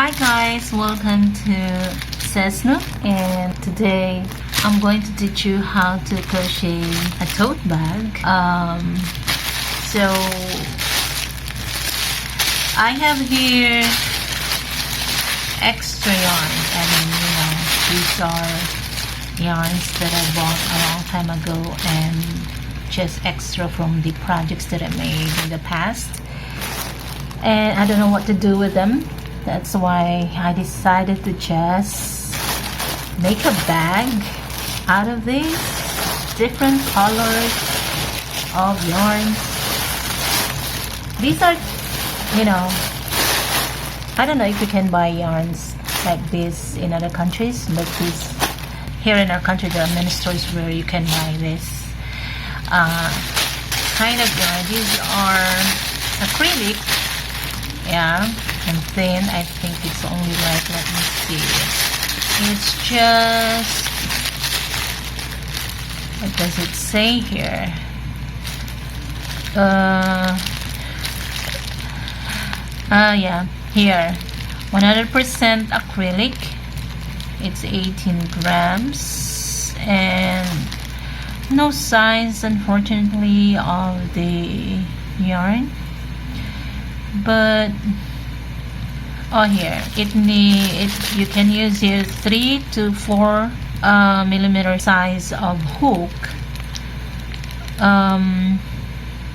Hi guys, welcome to Cess Nook, and today I'm going to teach you how to crochet a tote bag. So I have here extra yarn. These are yarns that I bought a long time ago and just extra from the projects that I made in the past, and I don't know what to do with them. That's why I decided to just make a bag out of these different colors of yarns. These are, I don't know if you can buy yarns like this in other countries, but this here in our country there are many stores where you can buy this kind of yarn. These are acrylic, and thin. I think it's only like, let me see, it's just, what does it say here? Yeah, here 100% acrylic. It's 18 grams and no size, unfortunately, of the yarn, but here you can use here 3 to 4 millimeter size of hook.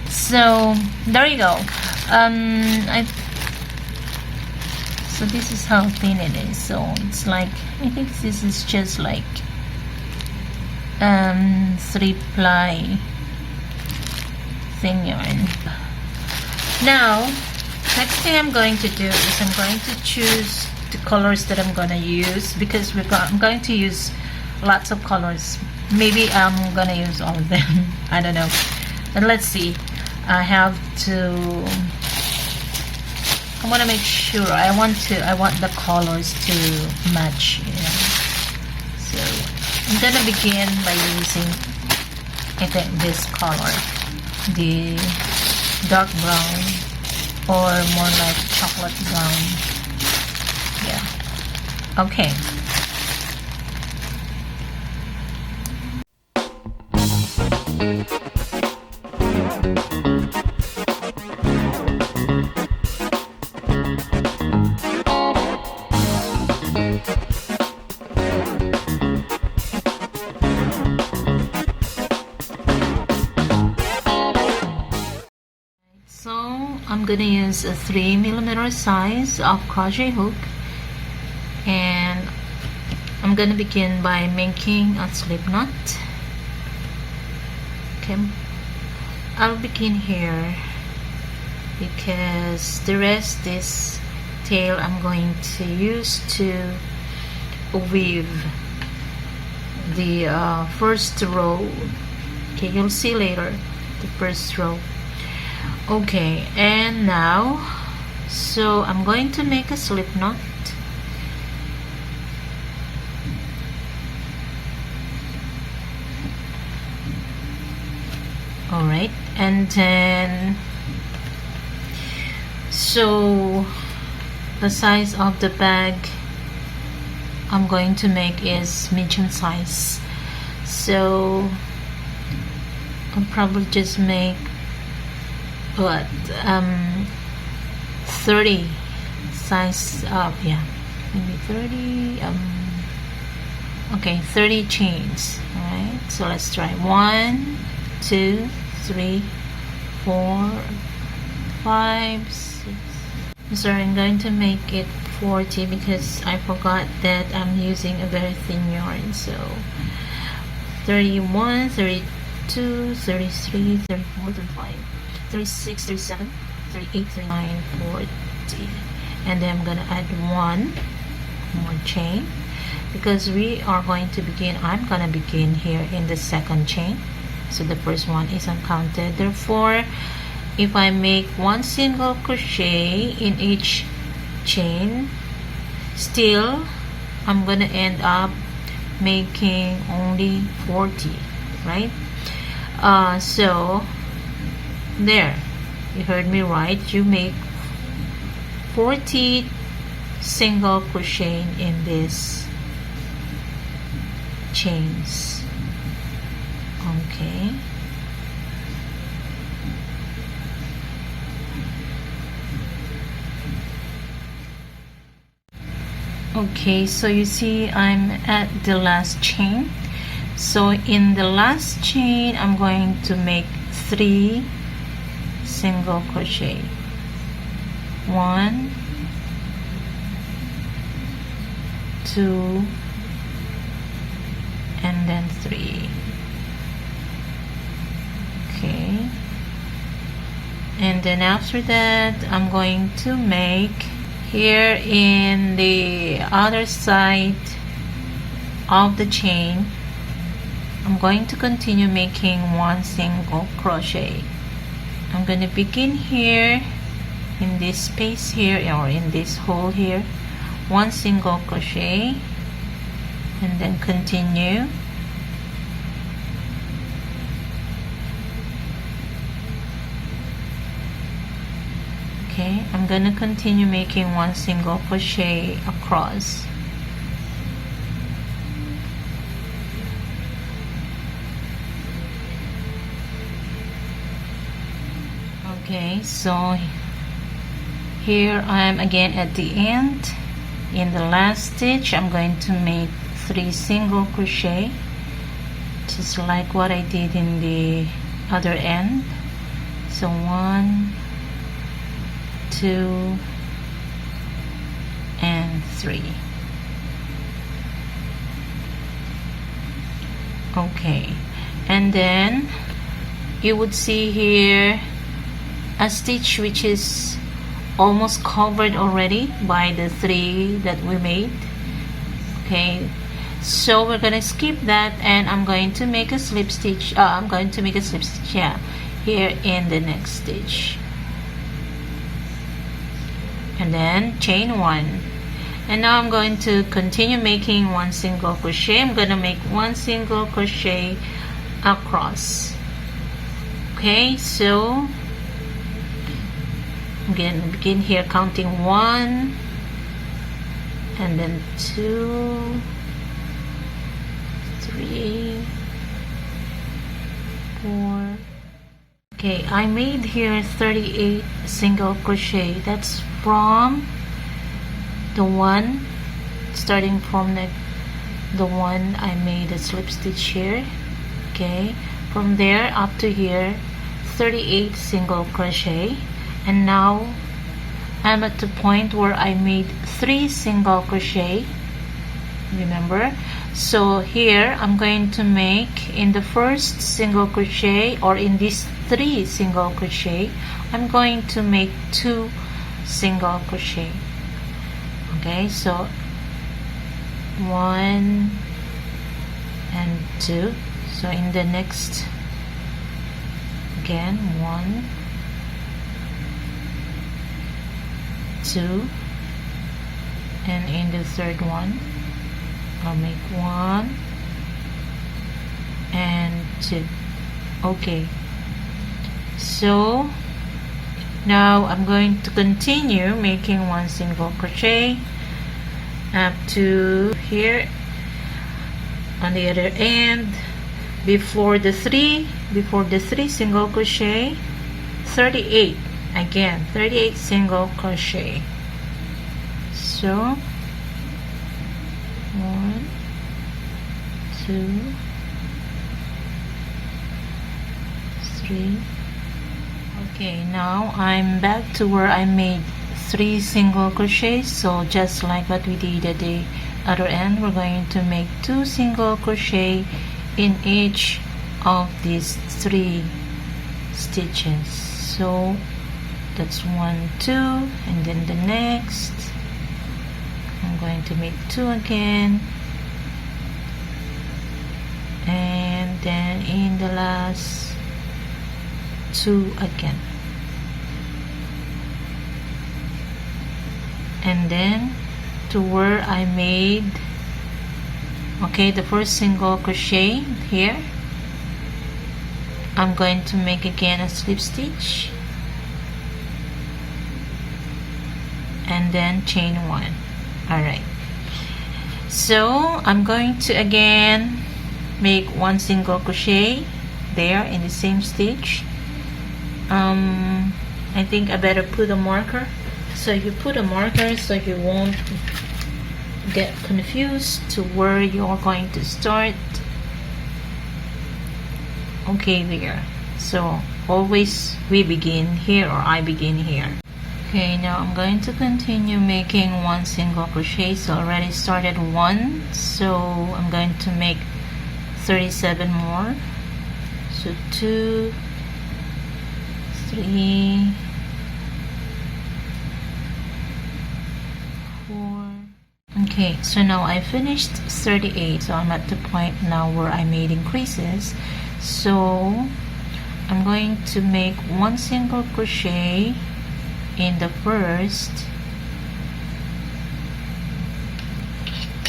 So there you go. So this is how thin it is. So it's like, I think this is just like 3-ply thin yarn. Now next thing I'm going to do is I'm going to choose the colors that I'm going to use, because I'm going to use lots of colors. Maybe I'm going to use all of them. I don't know. And let's see. I want to make sure. I want the colors to match. So I'm going to begin by using, I think, this color, the dark brown, or more like chocolate brown. Yeah. Okay. I'm gonna use a 3 millimeter size of crochet hook, and I'm gonna begin by making a slip knot. Okay, I'll begin here because the rest, this tail, I'm going to use to weave the first row. Okay, you'll see later the first row. Okay, and now, so I'm going to make a slip knot. Alright, and then, so the size of the bag I'm going to make is medium size. So I'll probably just make 30 size of, maybe 30, okay, 30 chains. All right, so let's try 1, 2, 3, 4, 5, 6. Sorry, I'm going to make it 40 because I forgot that I'm using a very thin yarn. So 31, 32, 33, 34, 35, 36, 37, 38, 39, 40, and then I'm gonna add 1 more chain because we are going to begin. I'm gonna begin here in the second chain, so the first one is uncounted. Therefore, if I make 1 single crochet in each chain, still I'm gonna end up making only 40, right? So there, you heard me right, you make 40 single crochet in this chains. Okay. Okay, so you see I'm at the last chain. So in the last chain I'm going to make 3 single crochet. 1, 2, and then 3. Okay, and then after that I'm going to make here in the other side of the chain. I'm going to continue making 1 single crochet. I'm going to begin here in this space here, or in this hole here, 1 single crochet, and then continue. Okay, I'm gonna continue making 1 single crochet across. Okay, so here I am again at the end. In the last stitch I'm going to make 3 single crochet, just like what I did in the other end. So 1, 2, and 3. Okay, and then you would see here a stitch which is almost covered already by the 3 that we made. Okay, so we're gonna skip that, and I'm going to make a slip stitch. I'm going to make a slip stitch, yeah, here in the next stitch, and then chain 1. And now I'm going to continue making 1 single crochet. I'm gonna make 1 single crochet across. Okay, so I'm going to begin here counting 1, and then 2, 3, 4. Okay, I made here 38 single crochet. That's from the one, starting from the one I made a slip stitch here. Okay, from there up to here, 38 single crochet. And now I'm at the point where I made 3 single crochet, remember? So here I'm going to make, in the first single crochet, or in these 3 single crochet, I'm going to make 2 single crochet. Okay, so 1 and 2. So in the next, again, 1, 2, and in the third one I'll make 1 and 2. Okay, so now I'm going to continue making 1 single crochet up to here on the other end. Before the 3 single crochet, 38, again 38 single crochet. So 1, 2, 3. Okay, now I'm back to where I made 3 single crochets. So just like what we did at the other end, we're going to make 2 single crochet in each of these 3 stitches. So that's 1, 2, and then the next I'm going to make 2 again, and then in the last 2 again, and then to where I made, okay, the first single crochet here, I'm going to make again a slip stitch and then chain 1. Alright, so I'm going to again make one single crochet there in the same stitch. I think I better put a marker, so you put a marker so you won't get confused to where you're going to start. Okay, there. So always we begin here, or I begin here. Okay, now I'm going to continue making one single crochet. So I already started one, so I'm going to make 37 more. So 2, 3, 4. Okay, so now I finished 38, so I'm at the point now where I made increases. So I'm going to make one single crochet in the first.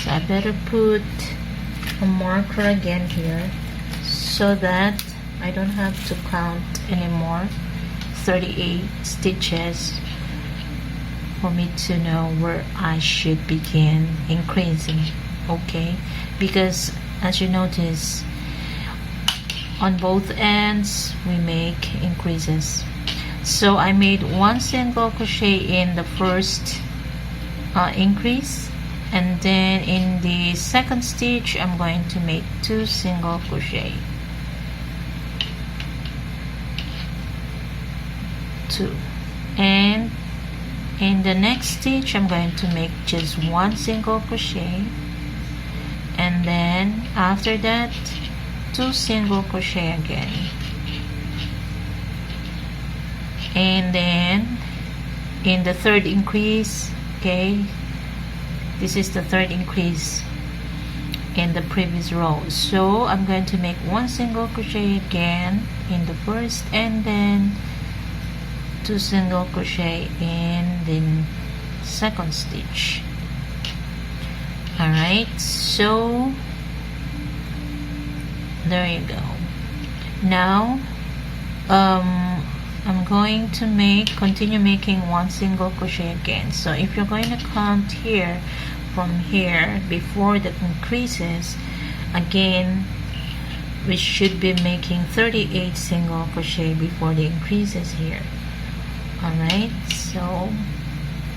So I better put a marker again here so that I don't have to count anymore. 38 stitches for me to know where I should begin increasing. Okay, because as you notice, on both ends we make increases. So I made one single crochet in the first increase, and then in the second stitch I'm going to make 2 single crochet, 2, and in the next stitch I'm going to make just 1 single crochet, and then after that 2 single crochet again, and then in the third increase, okay, this is the third increase in the previous row, so I'm going to make 1 single crochet again in the first, and then 2 single crochet in the second stitch. Alright, so there you go. Now I'm going to continue making 1 single crochet again. So if you're going to count here from here before the increases, again we should be making 38 single crochet before the increases here. Alright, so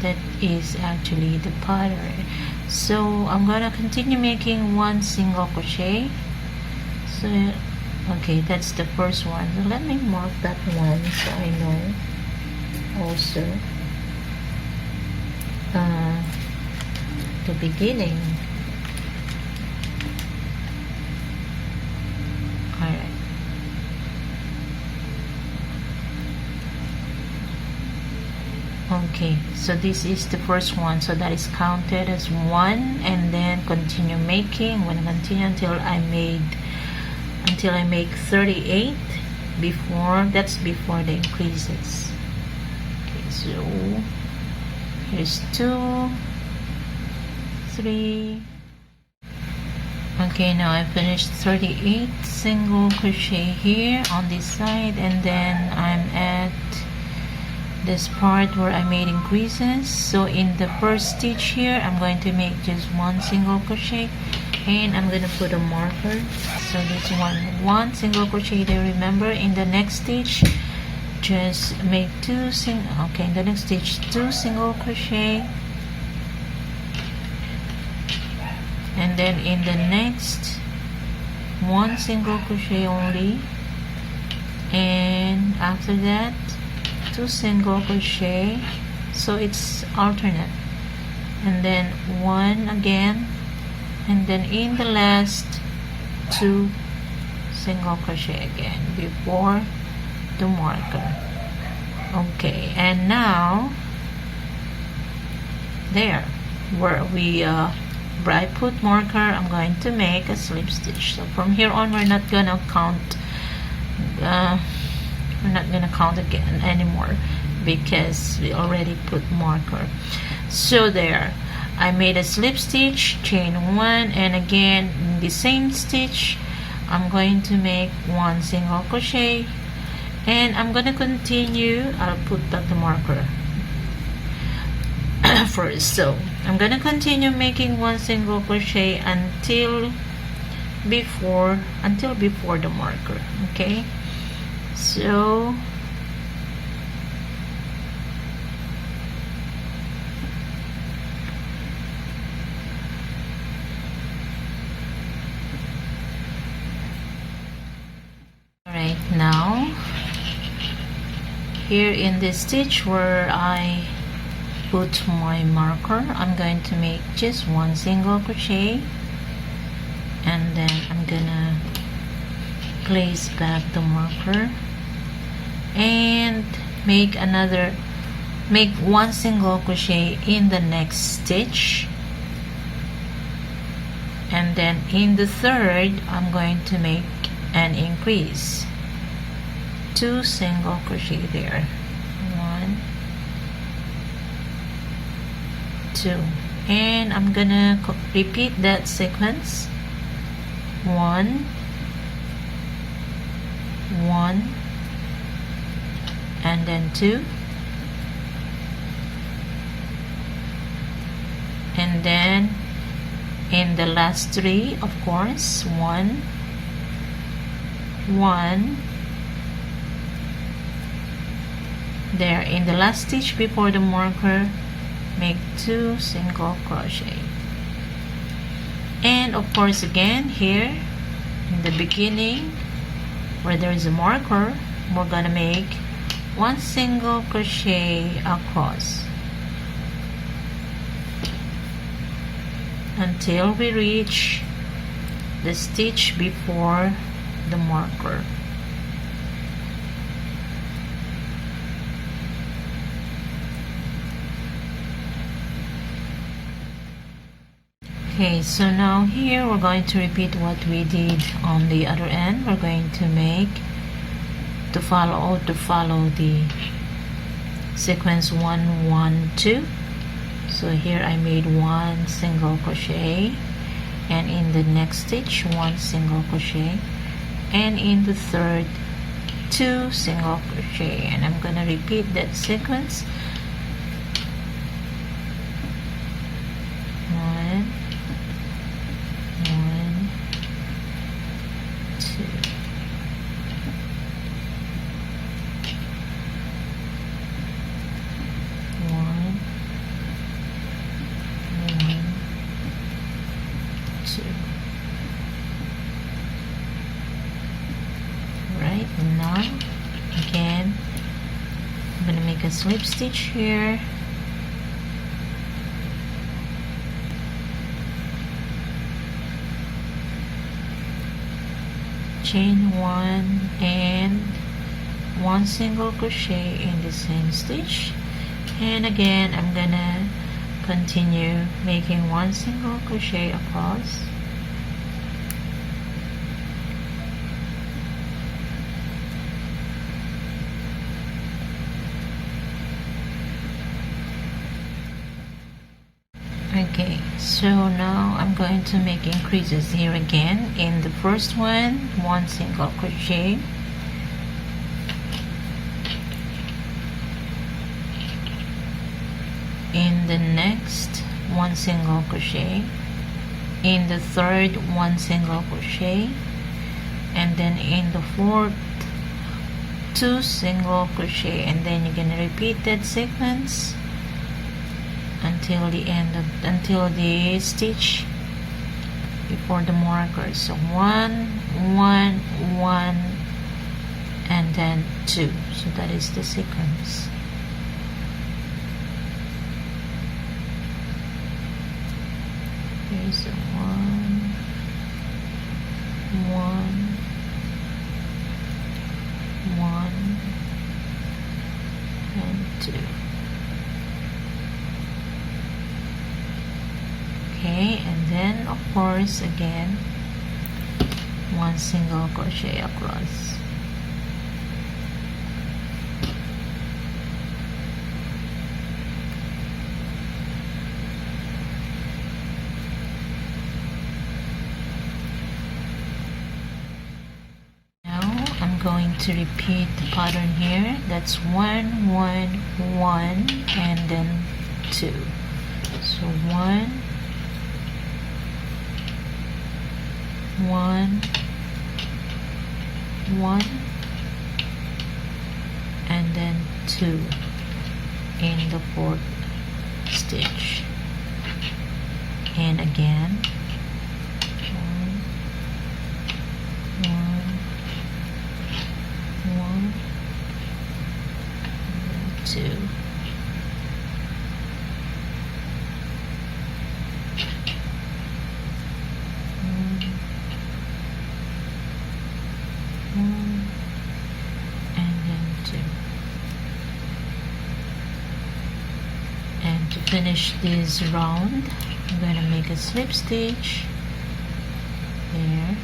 that is actually the pattern. So I'm gonna continue making 1 single crochet. So okay, that's the first one. So let me mark that one so I know also the beginning. Alright. Okay, so this is the first one, so that is counted as 1, and then continue making. I'm gonna continue until I make 38 before, that's before the increases. Okay, so here's 2, 3. Okay, now I finished 38 single crochet here on this side, and then I'm at this part where I made increases. So in the first stitch here I'm going to make just 1 single crochet, and I'm going to put a marker. So this one single crochet there, remember. In the next stitch just make 2 single, okay, in the next stitch 2 single crochet, and then in the next 1 single crochet only, and after that 2 single crochet, so it's alternate, and then 1 again, and then in the last 2 single crochet again before the marker. Okay, and now there where I put marker, I'm going to make a slip stitch. So from here on we're not gonna count again anymore because we already put marker. So there, I made a slip stitch, chain 1, and again in the same stitch I'm going to make 1 single crochet, and I'm going to continue. I'll put back the marker first. So I'm gonna continue making one single crochet until before the marker. Okay, so right now, here in this stitch where I put my marker, I'm going to make just one single crochet, and then I'm gonna place back the marker and make one single crochet in the next stitch, and then in the third I'm going to make an increase, 2 single crochet there, 1, 2, and I'm gonna repeat that sequence, 1, 1, and then 2, and then in the last 3, of course, 1, 1, there in the last stitch before the marker, make 2 single crochet, and of course again here in the beginning where there is a marker, we're gonna make 1 single crochet across until we reach the stitch before the marker. Okay, so now here we're going to repeat what we did on the other end. We're going to make to follow the sequence 1, 1, 2. So here I made 1 single crochet, and in the next stitch 1 single crochet, and in the third 2 single crochet, and I'm gonna repeat that sequence, 1, 1, 2, 1, 1, 2. Right now, again, I'm gonna make a slip stitch here, chain 1 and 1 single crochet in the same stitch, and again I'm gonna continue making 1 single crochet across, okay. So now I'm going to make increases here again. In the first one, 1 single crochet, in the next 1 single crochet, in the third 1 single crochet, and then in the fourth 2 single crochet, and then you're gonna repeat that sequence until the stitch before the marker. So 1, 1, 1, and then 2. So that is the sequence. Okay, so 1, 1, 1, and 2. Okay, and then of course again 1 single crochet across. Now I'm going to repeat the pattern here. That's 1, 1, 1, and then 2. So So 1, 1, 1, and then 2 in the 4th stitch, and again 1, 1, 1, 2. And to finish this round, I'm going to make a slip stitch there,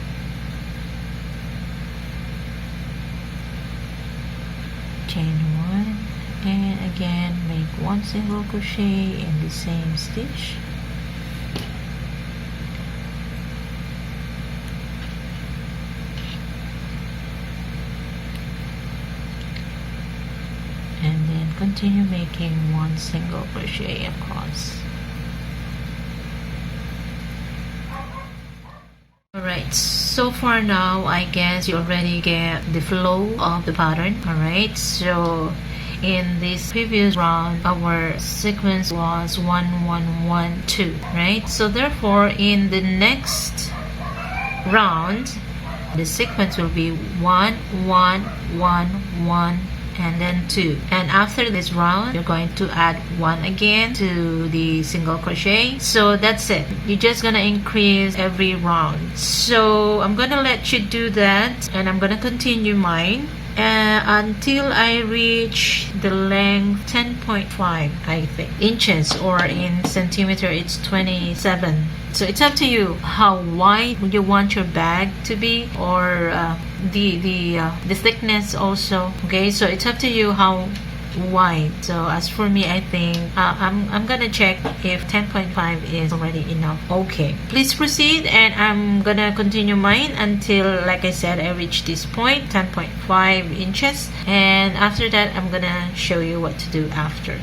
chain 1, and again make 1 single crochet in the same stitch, and then continue making 1 single crochet across. Alright, so far now I guess you already get the flow of the pattern. Alright, so in this previous round our sequence was 1 1 1 2, right? So therefore in the next round the sequence will be 1 1 1 1 and then 2, and after this round you're going to add 1 again to the single crochet. So that's it, you're just gonna increase every round. So I'm gonna let you do that, and I'm gonna continue mine until I reach the length 10.5, I think, inches, or in centimeter it's 27. So it's up to you how wide you want your bag to be, or the thickness also. Okay, so it's up to you how wide. So as for me, I think I'm gonna check if 10.5 is already enough. Okay, please proceed, and I'm gonna continue mine until, like I said, I reach this point, 10.5 inches, and after that I'm gonna show you what to do after.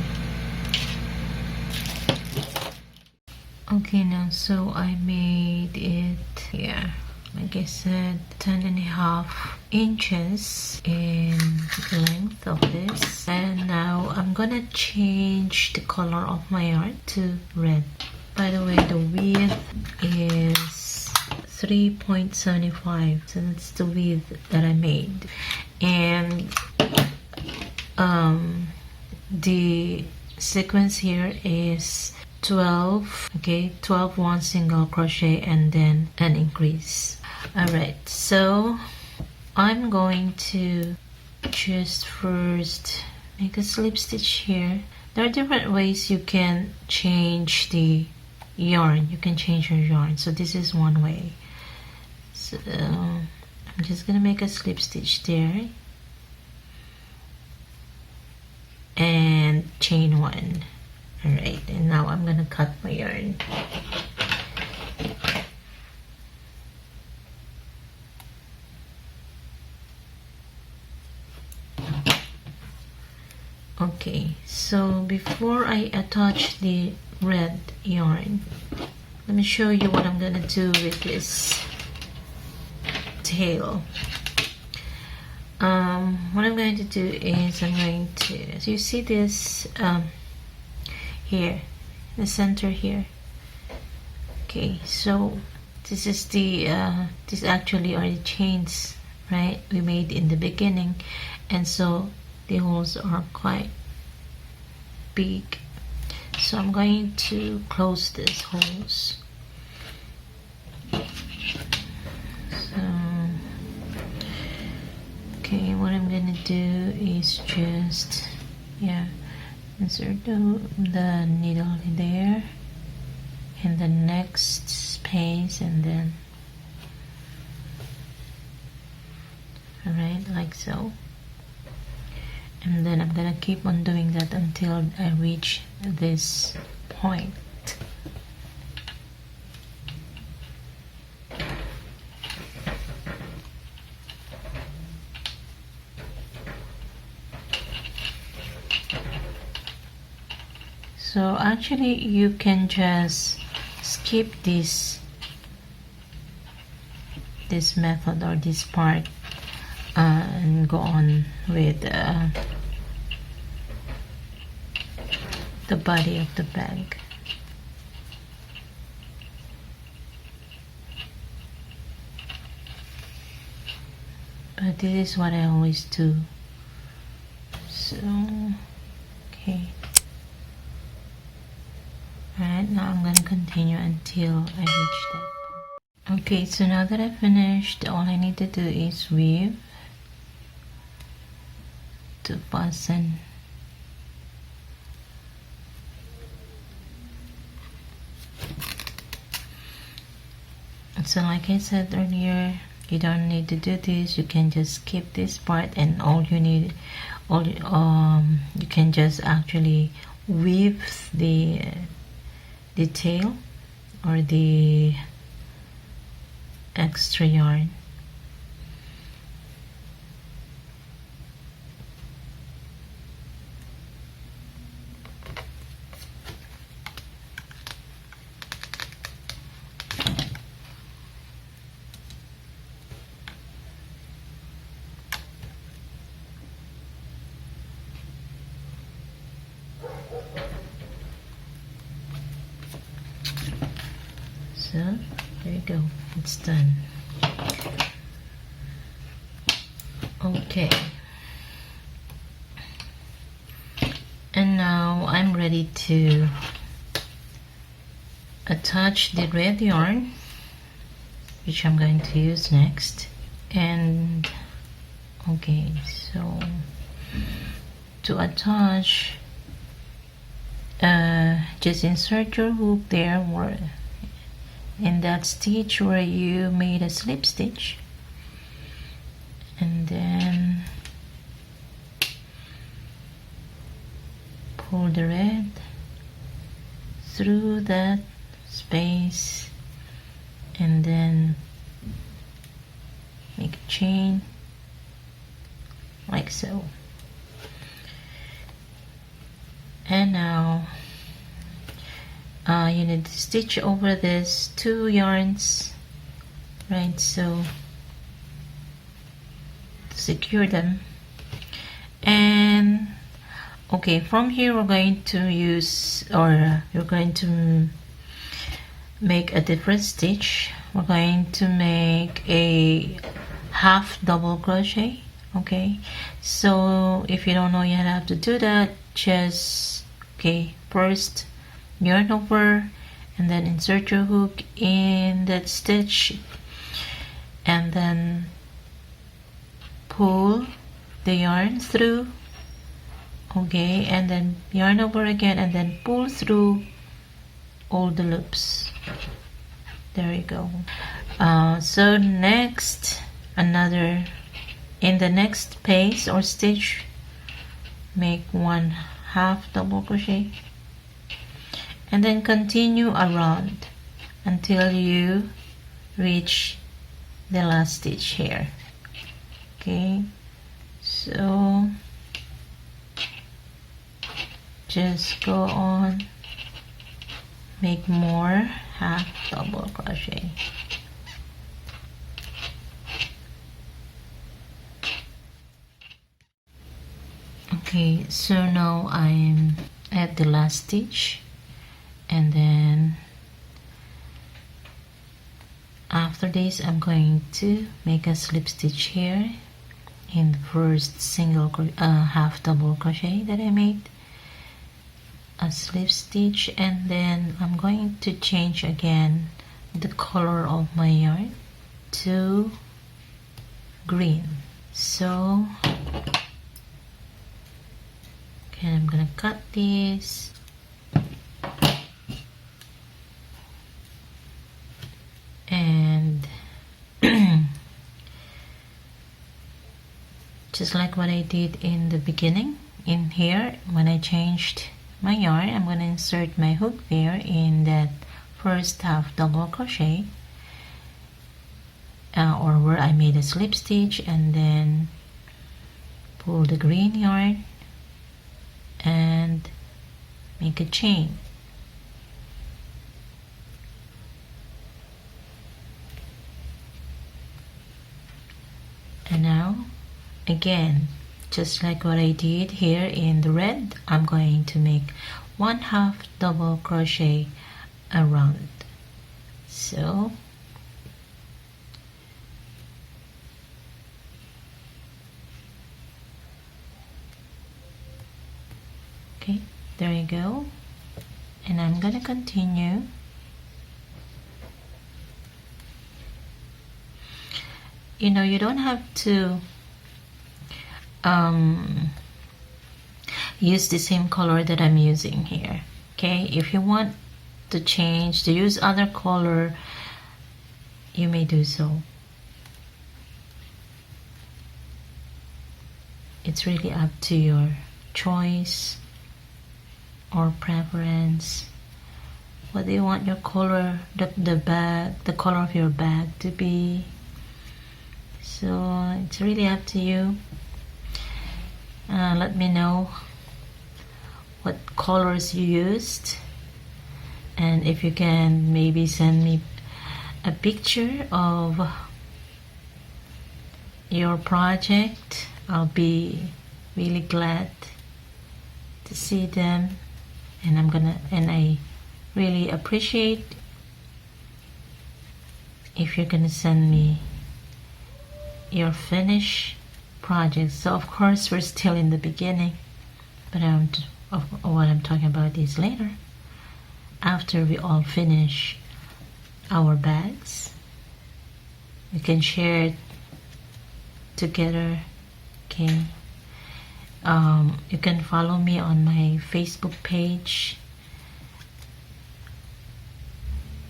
Okay, now so I made it here, like I said, 10.5 inches in length of this, and now I'm gonna change the color of my yarn to red. By the way, the width is 3.75, so that's the width that I made, and the sequence here is 12, okay, 12 1 single crochet and then an increase. Alright, so I'm going to just first make a slip stitch here. There are different ways you can change the yarn, you can change your yarn. So this is one way. So I'm just gonna make a slip stitch there and chain 1. Alright, and now I'm gonna cut my yarn. Okay, so before I attach the red yarn, let me show you what I'm gonna do with this tail. What I'm going to do is I'm going to, so you see this here, the center here. Okay, so this is the this actually are the chains, right, we made in the beginning, and so the holes are quite big, so I'm going to close these holes. So okay, what I'm gonna do is just, yeah, insert the needle there in the next space, and then, alright, like so, and then I'm gonna keep on doing that until I reach this point. So actually you can just skip this method or this part and go on with the body of the bag. But this is what I always do. So okay, alright, now I'm gonna continue until I reach that point. Okay, so now that I've finished, all I need to do is weave to fasten. So like I said earlier, you don't need to do this. You can just skip this part, and all you need, you can just actually weave the tail or the extra yarn. So there you go, it's done. Okay, and now I'm ready to attach the red yarn, which I'm going to use next. And okay, so to attach, just insert your hook there where in that stitch where you made a slip stitch, and then pull the red through that space, and then make a chain like so. And now you need to stitch over this 2 yarns, right? So to secure them. And okay, from here we're going to use, or you're going to make a different stitch. We're going to make a half double crochet. Okay, so if you don't know yet how to do that, just first yarn over and then insert your hook in that stitch, and then pull the yarn through, okay, and then yarn over again and then pull through all the loops. There you go. So next, in the next space or stitch, make 1 half double crochet and then continue around until you reach the last stitch here. Okay, so just go on, make more half double crochet. Okay, so now I'm at the last stitch, and then after this I'm going to make a slip stitch here in the first single half double crochet that I made, a slip stitch, and then I'm going to change again the color of my yarn to green. So okay, I'm gonna cut this and just like what I did in the beginning, in here when I changed my yarn, I'm going to insert my hook there in that first half double crochet, or where I made a slip stitch, and then pull the green yarn and make a chain. And now again, just like what I did here in the red, I'm going to make 1/2 double crochet around. So okay, there you go. And I'm gonna continue. You know, you don't have to use the same color that I'm using here. Okay, if you want to change to use other color, you may do so. It's really up to your choice or preference. What do you want your color, the color of your bag to be? So it's really up to you. Let me know what colors you used, and if you can maybe send me a picture of your project, I'll be really glad to see them. And I really appreciate if you're gonna send me your finished project. So of course we're still in the beginning, but what I'm talking about is later, after we all finish our bags, we can share it together. Okay, you can follow me on my Facebook page,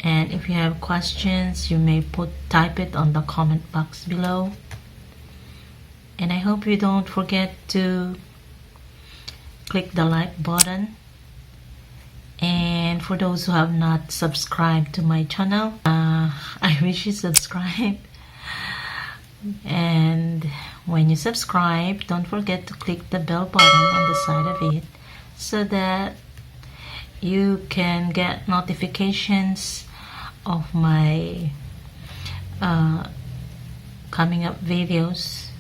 and if you have questions, you may type it on the comment box below. And I hope you don't forget to click the like button. And for those who have not subscribed to my channel, I wish you subscribe. And when you subscribe, don't forget to click the bell button on the side of it, so that you can get notifications of my coming up videos.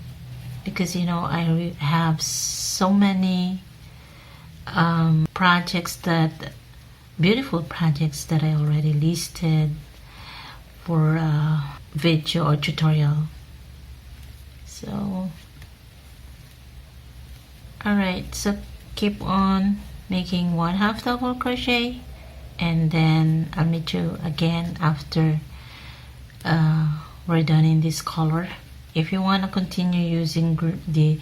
Because you know, I have so many projects, beautiful projects that I already listed for video or tutorial. So alright, so keep on making 1/2 double crochet, and then I'll meet you again after we're done in this color. If you want to continue using the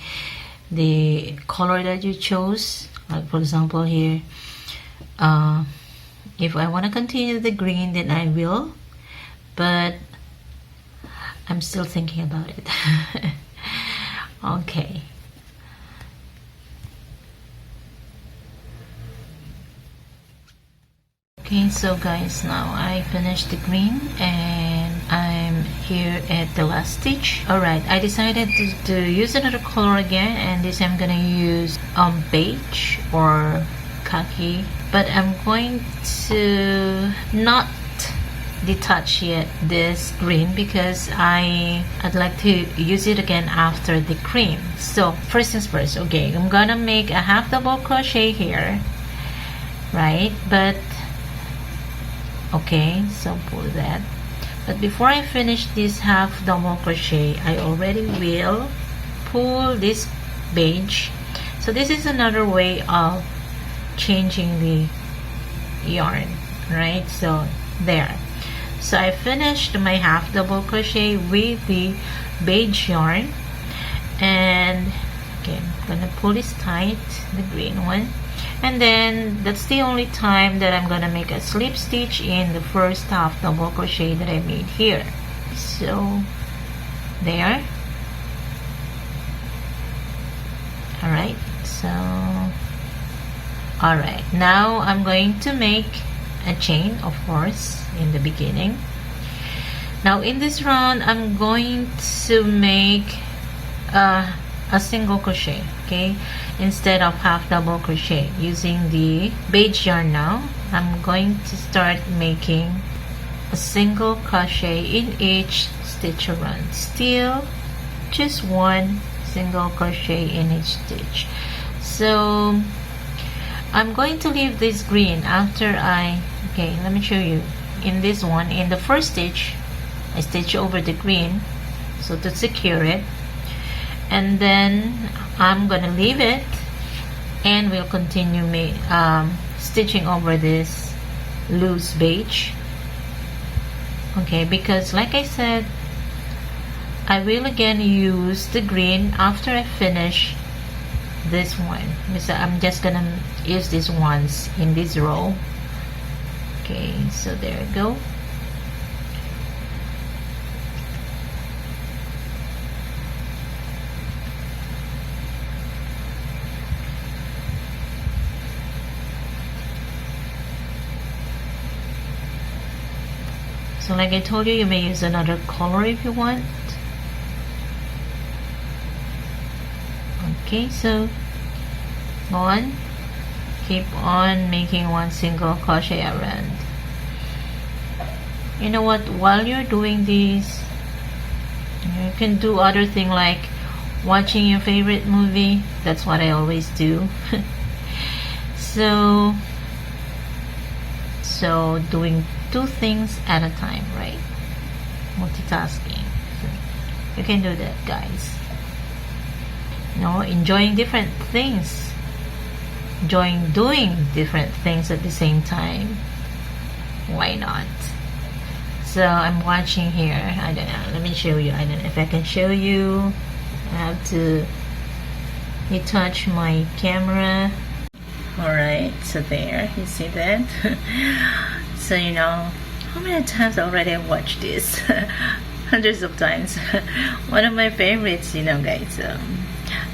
color that you chose, like for example here, if I want to continue the green, then I will, but I'm still thinking about it. Okay. Okay, so guys, now I finished the green and I'm here at the last stitch. Alright, I decided to use another color again, and this I'm gonna use beige or khaki, but I'm going to not detach yet this green because I'd like to use it again after the cream. So first things first. Okay, I'm gonna make a 1/2 double crochet here, right? But okay, so pull that. But before I finish this 1/2 double crochet, I already will pull this beige. So this is another way of changing the yarn, right? So there. So I finished my 1/2 double crochet with the beige yarn, and okay, I'm gonna pull this tight, the green one. And then that's the only time that I'm gonna make a slip stitch in the first 1/2 double crochet that I made here. So there. Alright, so alright, now I'm going to make a chain, of course, in the beginning. Now in this round I'm going to make a single crochet, okay, instead of half double crochet. Using the beige yarn now, I'm going to start making a single crochet in each stitch around. Still just one single crochet in each stitch. So I'm going to leave this green after okay, let me show you. In this one, in the first stitch, I stitch over the green so to secure it, and then I'm gonna leave it and we'll continue stitching over this loose beige, okay, because like I said, I will again use the green after I finish this one, because I'm just gonna use this once in this row. Okay, so there we go. So like I told you, you may use another color if you want. Okay, so go on, keep on making one single crochet around. You know what, while you're doing this, you can do other thing like watching your favorite movie. That's what I always do. so doing two things at a time, right? Multitasking. So you can do that, guys. You know, enjoying different things, enjoying doing different things at the same time. Why not? So I'm watching here. I don't know, let me show you. I don't know if I can show you. I have to retouch my camera. Alright, so there, you see that? So you know, how many times already I watched this? Hundreds of times. One of my favorites, you know, guys.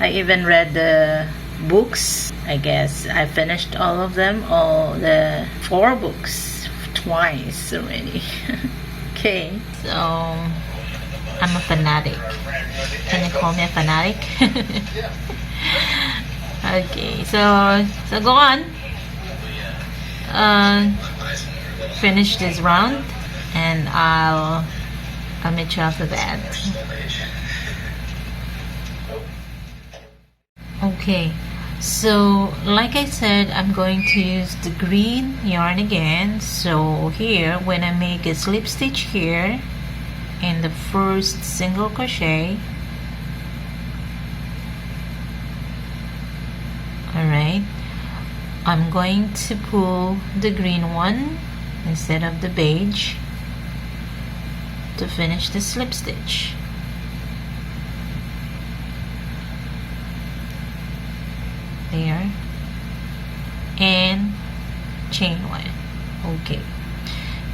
I even read the books. I guess I finished all of them, all the 4 books twice already. Okay, so I'm a fanatic. Can you call me a fanatic? Okay, so go on. Finish this round, and I'll meet you after that. Okay, so like I said, I'm going to use the green yarn again. So here, when I make a slip stitch here in the first single crochet, alright, I'm going to pull the green one instead of the beige to finish the slip stitch. There, and chain 1. Okay,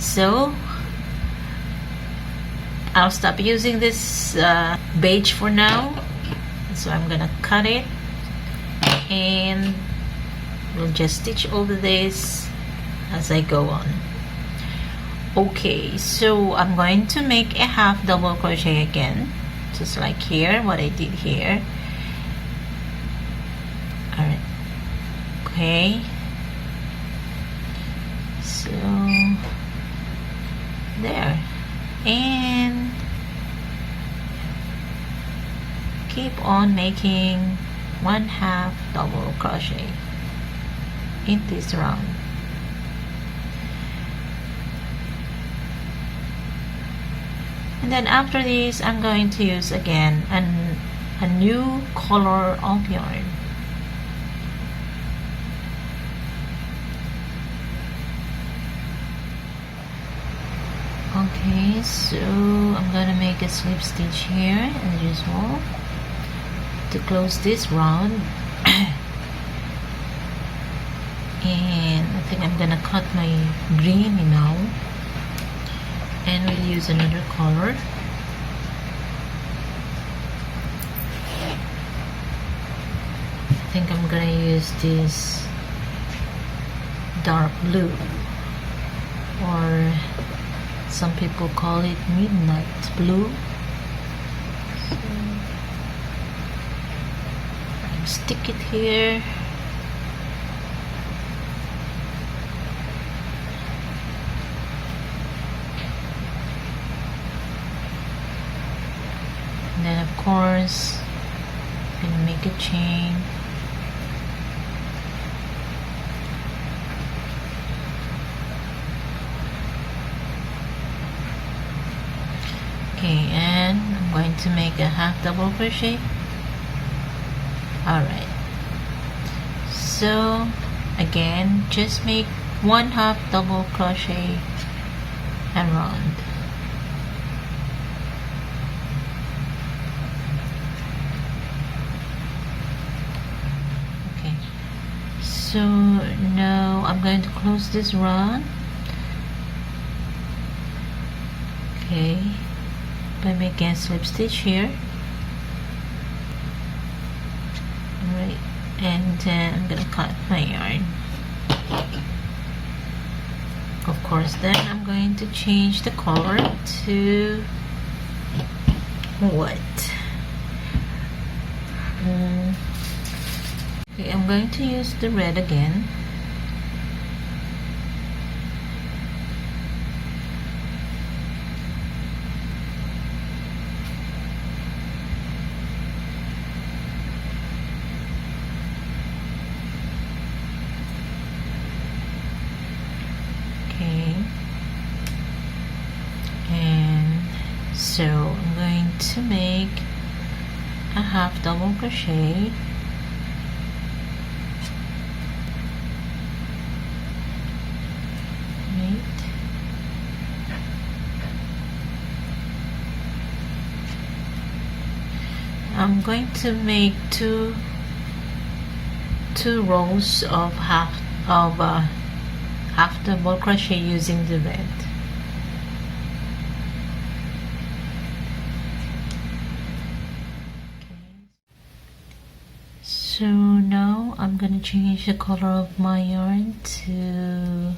so I'll stop using this beige for now. So I'm gonna cut it, and we'll just stitch over this as I go on. Okay, so I'm going to make a half double crochet again, just like here, what I did here. Alright, okay, so there, and keep on making 1/2 double crochet in this round. And then after this, I'm going to use again a new color of yarn. Okay, so I'm gonna make a slip stitch here as usual to close this round. And I think I'm gonna cut my green now, and we'll use another color. I think I'm gonna use this dark blue, or some people call it midnight blue. So stick it here. And then of course I'm gonna make a chain. Okay, and I'm going to make a half double crochet. Alright, so again, just make one half double crochet and round. Okay, so now I'm going to close this round. Okay, by making a slip stitch here. Alright, and then I'm gonna cut my yarn. Of course, then I'm going to change the color to white. Okay, I'm going to use the red again. So I'm going to make a half double crochet, right, I'm going to make two rows of half double crochet using the red. So now I'm gonna change the color of my yarn to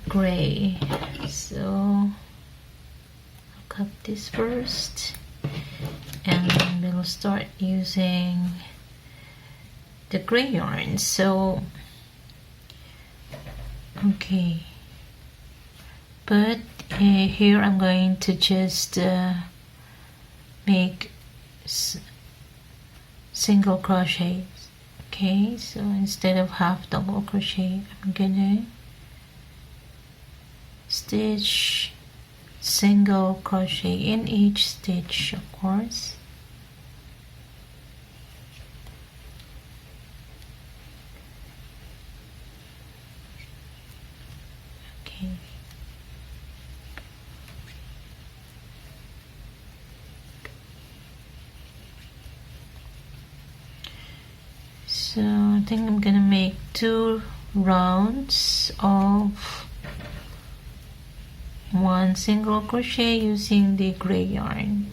gray. So I'll cut this first, and then we'll start using the gray yarn. So okay, but here I'm going to just make single crochets. Okay, so instead of half double crochet, I'm gonna stitch single crochet in each stitch, of course. Okay. So I think I'm gonna make 2 rounds of 1 single crochet using the gray yarn.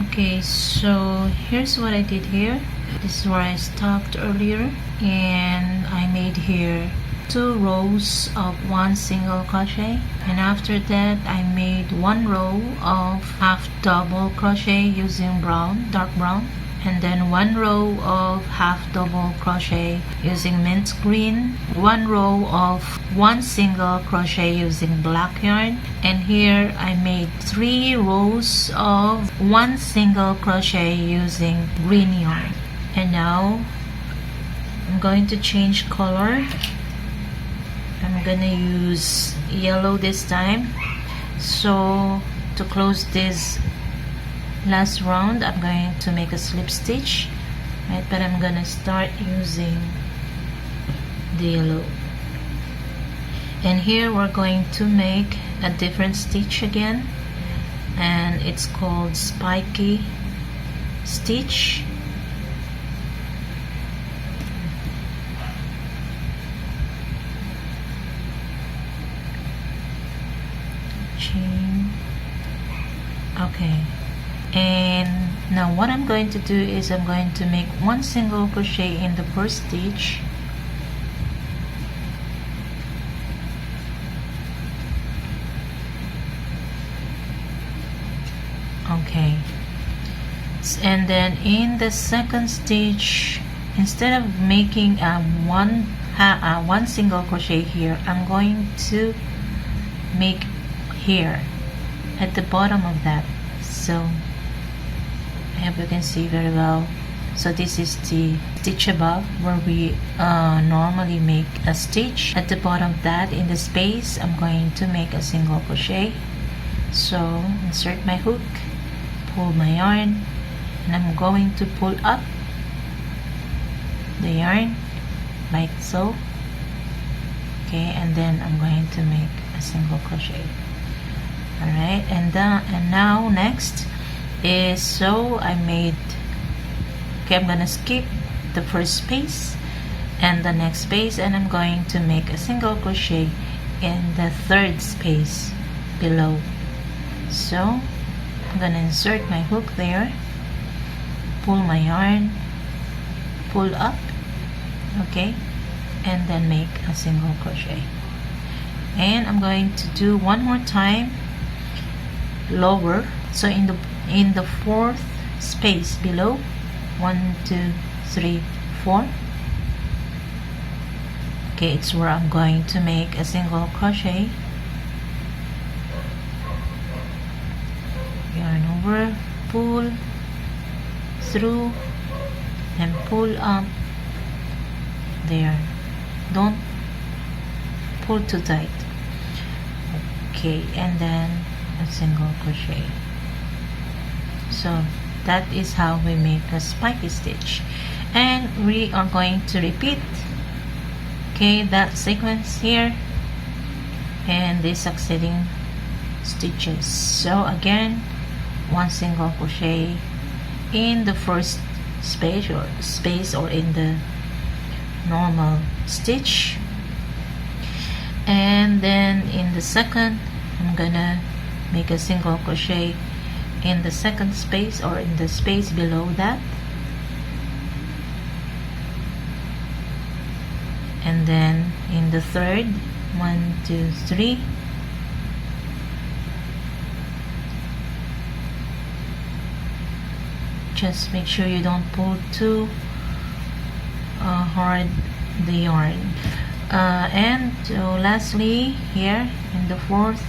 Okay, so here's what I did here. This is where I stopped earlier, and I made here 2 rows of 1 single crochet, and after that I made 1 row of half double crochet using dark brown, and then 1 row of half double crochet using mint green, 1 row of 1 single crochet using black yarn, and here I made 3 rows of 1 single crochet using green yarn. And now I'm going to change color. I'm gonna use yellow this time. So to close this last round, I'm going to make a slip stitch, right? But I'm gonna start using the yellow. And here we're going to make a different stitch again, and it's called spiky stitch. Chain. Okay, and now what I'm going to do is I'm going to make 1 single crochet in the first stitch, Okay, and then in the second stitch, instead of making one single crochet here, I'm going to make here at the bottom of that. So I hope you can see very well. So this is the stitch above where we normally make a stitch. At the bottom of that, in the space, I'm going to make a single crochet. So insert my hook, pull my yarn, and I'm going to pull up the yarn like so. Okay, and then I'm going to make a single crochet. Alright, and now next is, so I made, okay, I'm gonna skip the first space and the next space, and I'm going to make a single crochet in the third space below. So I'm gonna insert my hook there, pull my yarn, pull up, okay, and then make a single crochet. And I'm going to do one more time lower, so in the fourth space below, 1 2 3 4, okay, it's where I'm going to make a single crochet. Yarn over, pull through and pull up there. Don't pull too tight. Okay, and then a single crochet. So that is how we make a spiky stitch, and we are going to repeat, okay, that sequence here and the succeeding stitches. So again, one single crochet in the first space or in the normal stitch, and then in the second I'm gonna make a single crochet in the second space or in the space below that, and then in the third, 1 2 3, just make sure you don't pull too hard the yarn, and so lastly here in the fourth,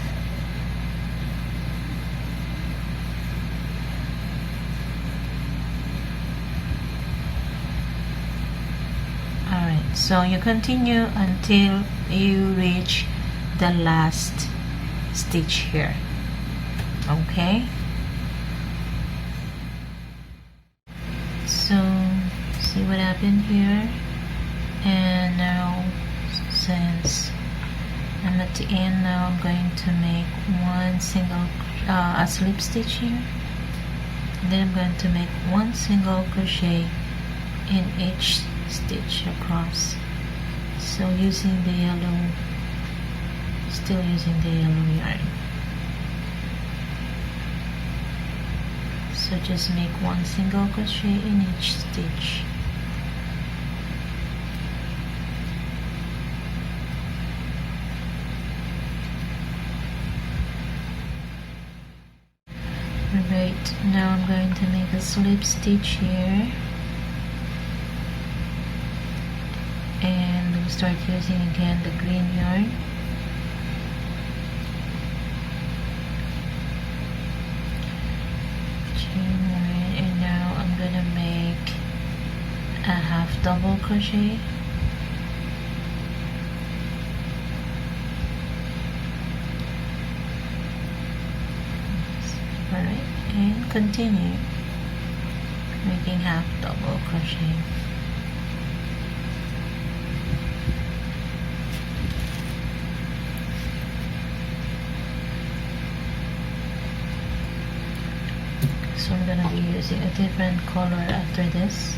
so you continue until you reach the last stitch here. Okay, so see what happened here. And now, since I'm at the end now, I'm going to make one single a slip stitch here, and then I'm going to make one single crochet in each stitch across. So using the yellow, still using the yellow yarn. So just make one single crochet in each stitch. Alright, now I'm going to make a slip stitch here, and we'll start using again the green yarn. Chain one, and now I'm gonna make a half double crochet. Alright, and continue making half double crochet. So I'm gonna be using a different color after this.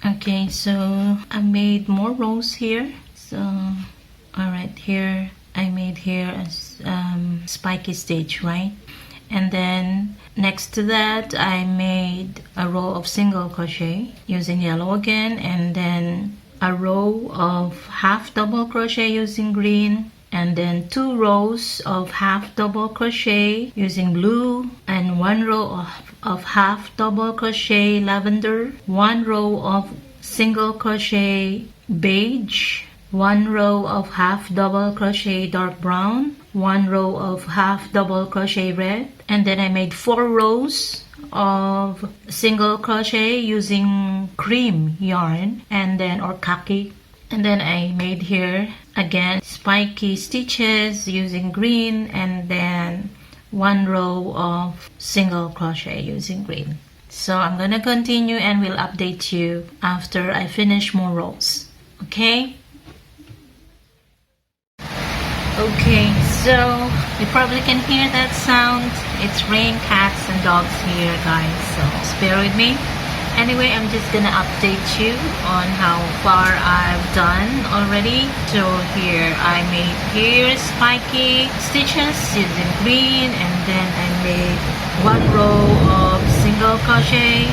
Okay, so I made more rows here. So alright, here I made here a spiky stitch, right? and then next to that I made a row of single crochet using yellow again, and then a row of half double crochet using green, and then 2 rows of half double crochet using blue, and 1 row of half double crochet lavender, 1 row of single crochet beige, 1 row of half double crochet dark brown, 1 row of half double crochet red, and then I made 4 rows of single crochet using cream yarn, and then or khaki, and then I made here again spiky stitches using green, and then 1 row of single crochet using green. So I'm gonna continue and we'll update you after I finish more rows. Okay? Okay, so you probably can hear that sound. It's rain, cats, and dogs here, guys, so just bear with me. Anyway, I'm just gonna update you on how far I've done already. So here I made here spiky stitches using green, and then I made 1 row of single crochet.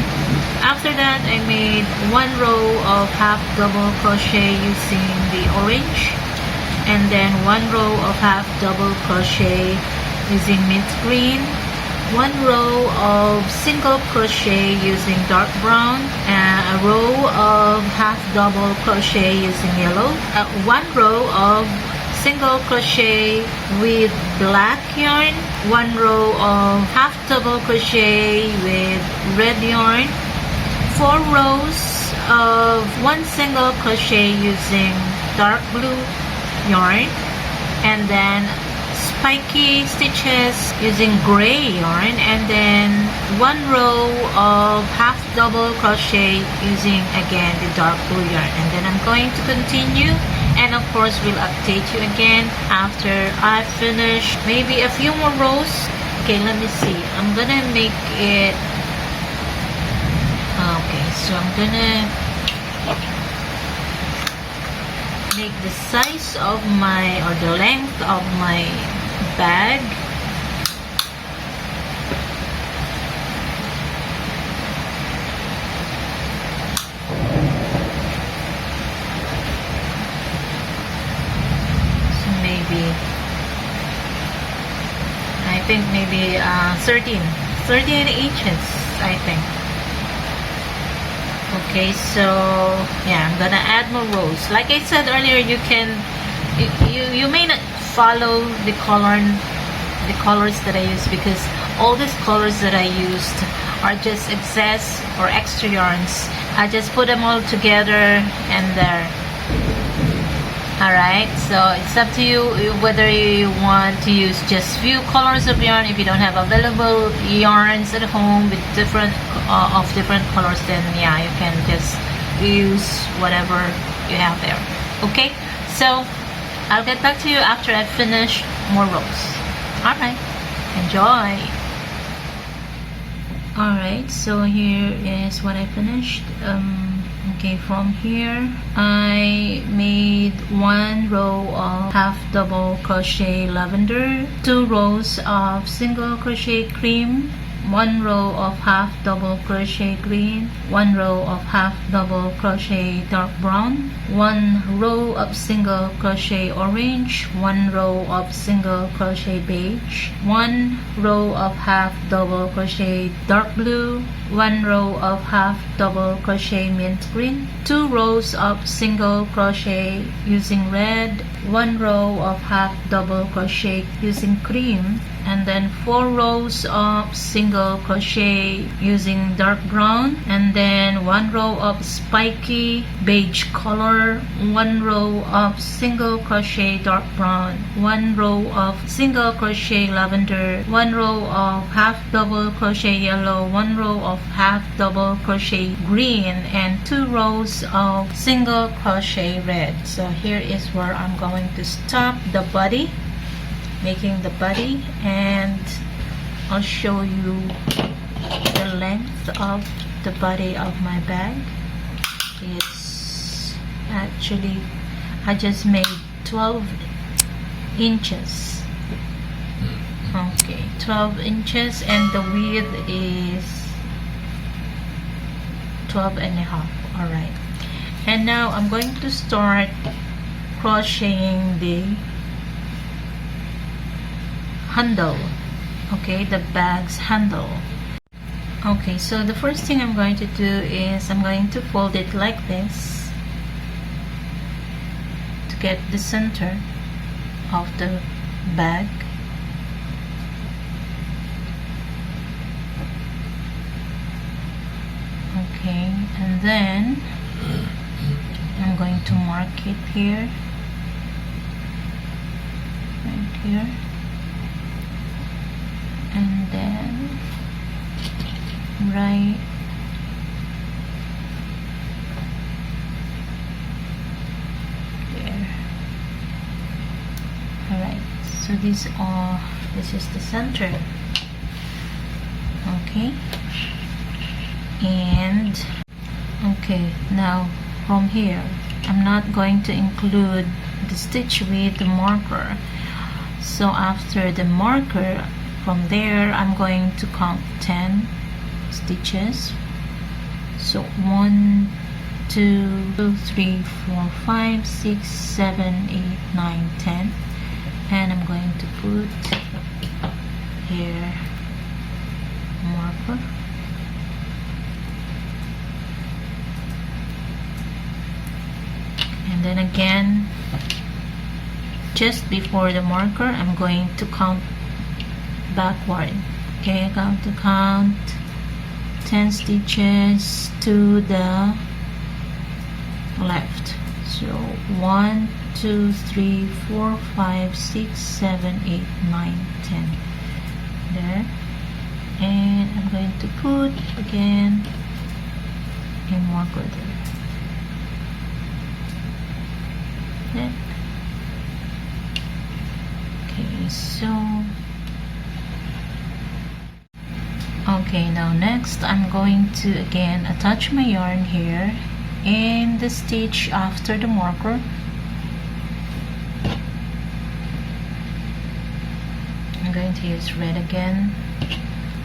After that I made 1 row of half double crochet using the orange, and then 1 row of half double crochet using mint green, 1 row of single crochet using dark brown, a row of half double crochet using yellow, 1 row of single crochet with black yarn, 1 row of half double crochet with red yarn, 4 rows of 1 single crochet using dark blue yarn, and then spiky stitches using gray yarn, and then 1 row of half double crochet using again the dark blue yarn. And then I'm going to continue, and of course we'll update you again after I finish maybe a few more rows. Okay, let me see. I'm gonna make it okay, so I'm gonna make the size of my, or the length of my bag. So maybe I think maybe 13 inches, I think. Okay, so yeah, I'm gonna add more rows. Like I said earlier, you can you may not follow the colors that I use, because all these colors that I used are just excess or extra yarns. I just put them all together and there. Alright, so it's up to you whether you want to use just few colors of yarn. If you don't have available yarns at home with different colors, then yeah, you can just use whatever you have there. Okay, so I'll get back to you after I finish more rows. Alright, enjoy. Alright, so here is what I finished. Okay, from here I made 1 row of half double crochet lavender, 2 rows of single crochet cream, 1 row of half double crochet green, 1 row of half double crochet dark brown, 1 row of single crochet orange, 1 row of single crochet beige, 1 row of half double crochet dark blue, 1 row of half double crochet mint green, 2 rows of single crochet using red, 1 row of half double crochet using cream, and then 4 rows of single crochet using dark brown, and then 1 row of spiky beige color, 1 row of single crochet dark brown, 1 row of single crochet lavender, 1 row of half double crochet yellow, 1 row of half double crochet green, and 2 rows of single crochet red. So here is where I'm going to stop the body, making the body, and I'll show you the length of the body of my bag. It's actually, I just made 12 inches. Okay, 12 inches, and the width is 12 and a half. All right, and now I'm going to start crocheting the handle. Okay, the bag's handle. Okay, so the first thing I'm going to do is I'm going to fold it like this to get the center of the bag. Okay, and then I'm going to mark it here, right here, and then right there. Alright, so this is the center. Okay, and okay, now from here I'm not going to include the stitch with the marker. So after the marker, from there I'm going to count 10 stitches. So 1, 2, 3, 4, 5, 6, 7, 8, 9, 10, and I'm going to put here marker. And then again, just before the marker, I'm going to count backward. Okay, I'm going to count 10 stitches to the left. So 1, 2, 3, 4, 5, 6, 7, 8, 9, 10 there. And I'm going to put again a marker there. There. Okay, so okay, now next I'm going to again attach my yarn here in the stitch after the marker. I'm going to use red again.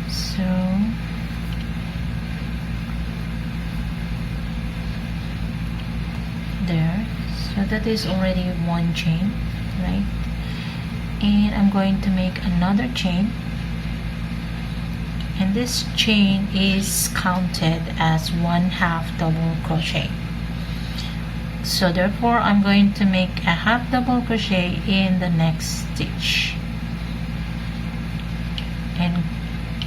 So there, so that is already one chain, right? And I'm going to make another chain, and this chain is counted as 1/2 double crochet. So therefore I'm going to make a half double crochet in the next stitch, and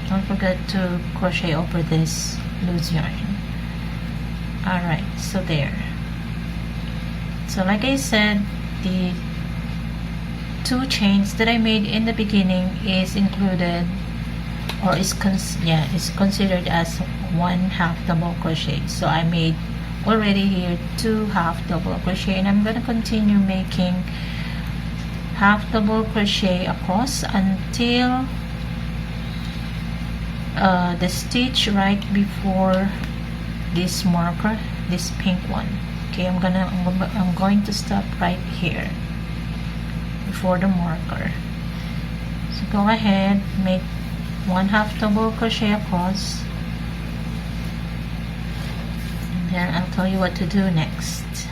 don't forget to crochet over this loose yarn. Alright, so there. So like I said, the 2 chains that I made in the beginning is included, or is considered as 1/2 double crochet. So I made already here 2 half double crochet, and I'm going to continue making half double crochet across until the stitch right before this marker, this pink one. Okay, I'm going to stop right here before the marker. So go ahead, make 1/2 double crochet across, and then I'll tell you what to do next.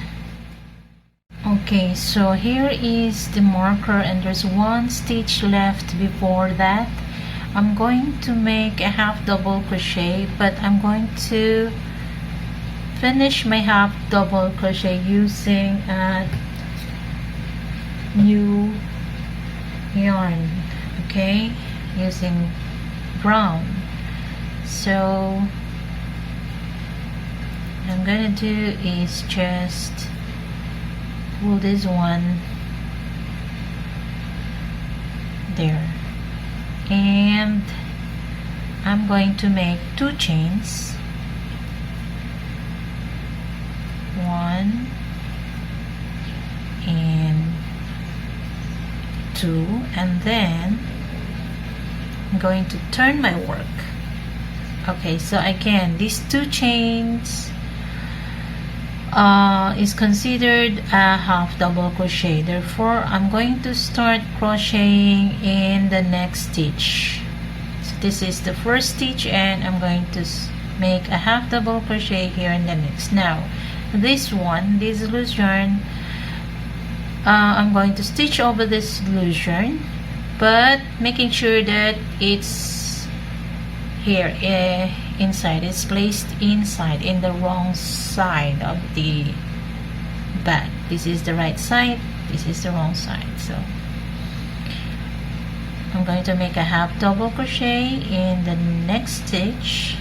Okay, so here is the marker, and there's 1 stitch left before that. I'm going to make a half double crochet, but I'm going to finish my half double crochet using a new yarn, okay, using brown. So what I'm gonna do is just pull this one there, and I'm going to make 2 chains, 1 and 2, and then I'm going to turn my work. Okay, so again, these 2 chains is considered a half double crochet. Therefore, I'm going to start crocheting in the next stitch. So this is the first stitch, and I'm going to make a half double crochet here in the next. Now this loose yarn, I'm going to stitch over this loose yarn, but making sure that it's here inside, it's placed inside in the wrong side of the bag. This is the right side, this is the wrong side. So I'm going to make a half double crochet in the next stitch,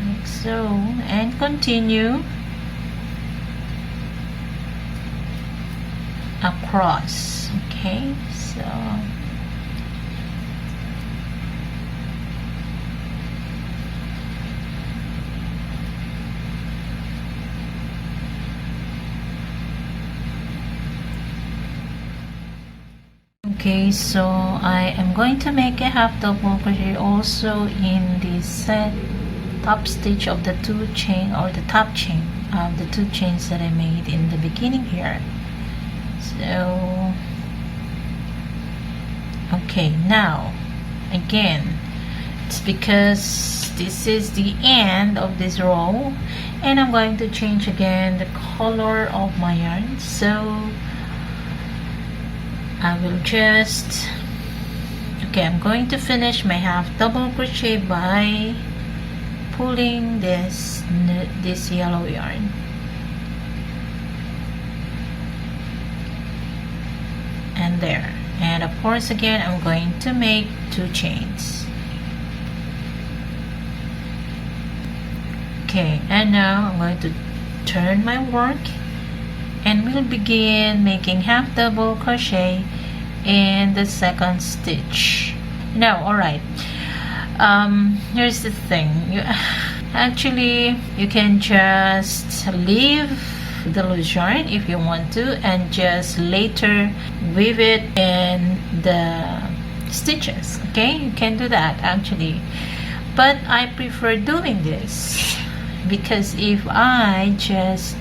like so, and continue across. Okay, so okay, so I am going to make a half double crochet also in the top stitch of the two chain, or the top chain of the two chains that I made in the beginning here. So okay, now again, it's because this is the end of this row, and I'm going to change again the color of my yarn. So I will just, okay, I'm going to finish my half double crochet by pulling this yellow yarn, and there, and of course again I'm going to make 2 chains. Okay, and now I'm going to turn my work, and we'll begin making half double crochet in the second stitch. Now, alright, here's the thing, you can just leave the loose yarn if you want to, and just later weave it in the stitches. Okay, you can do that actually, but I prefer doing this, because if I just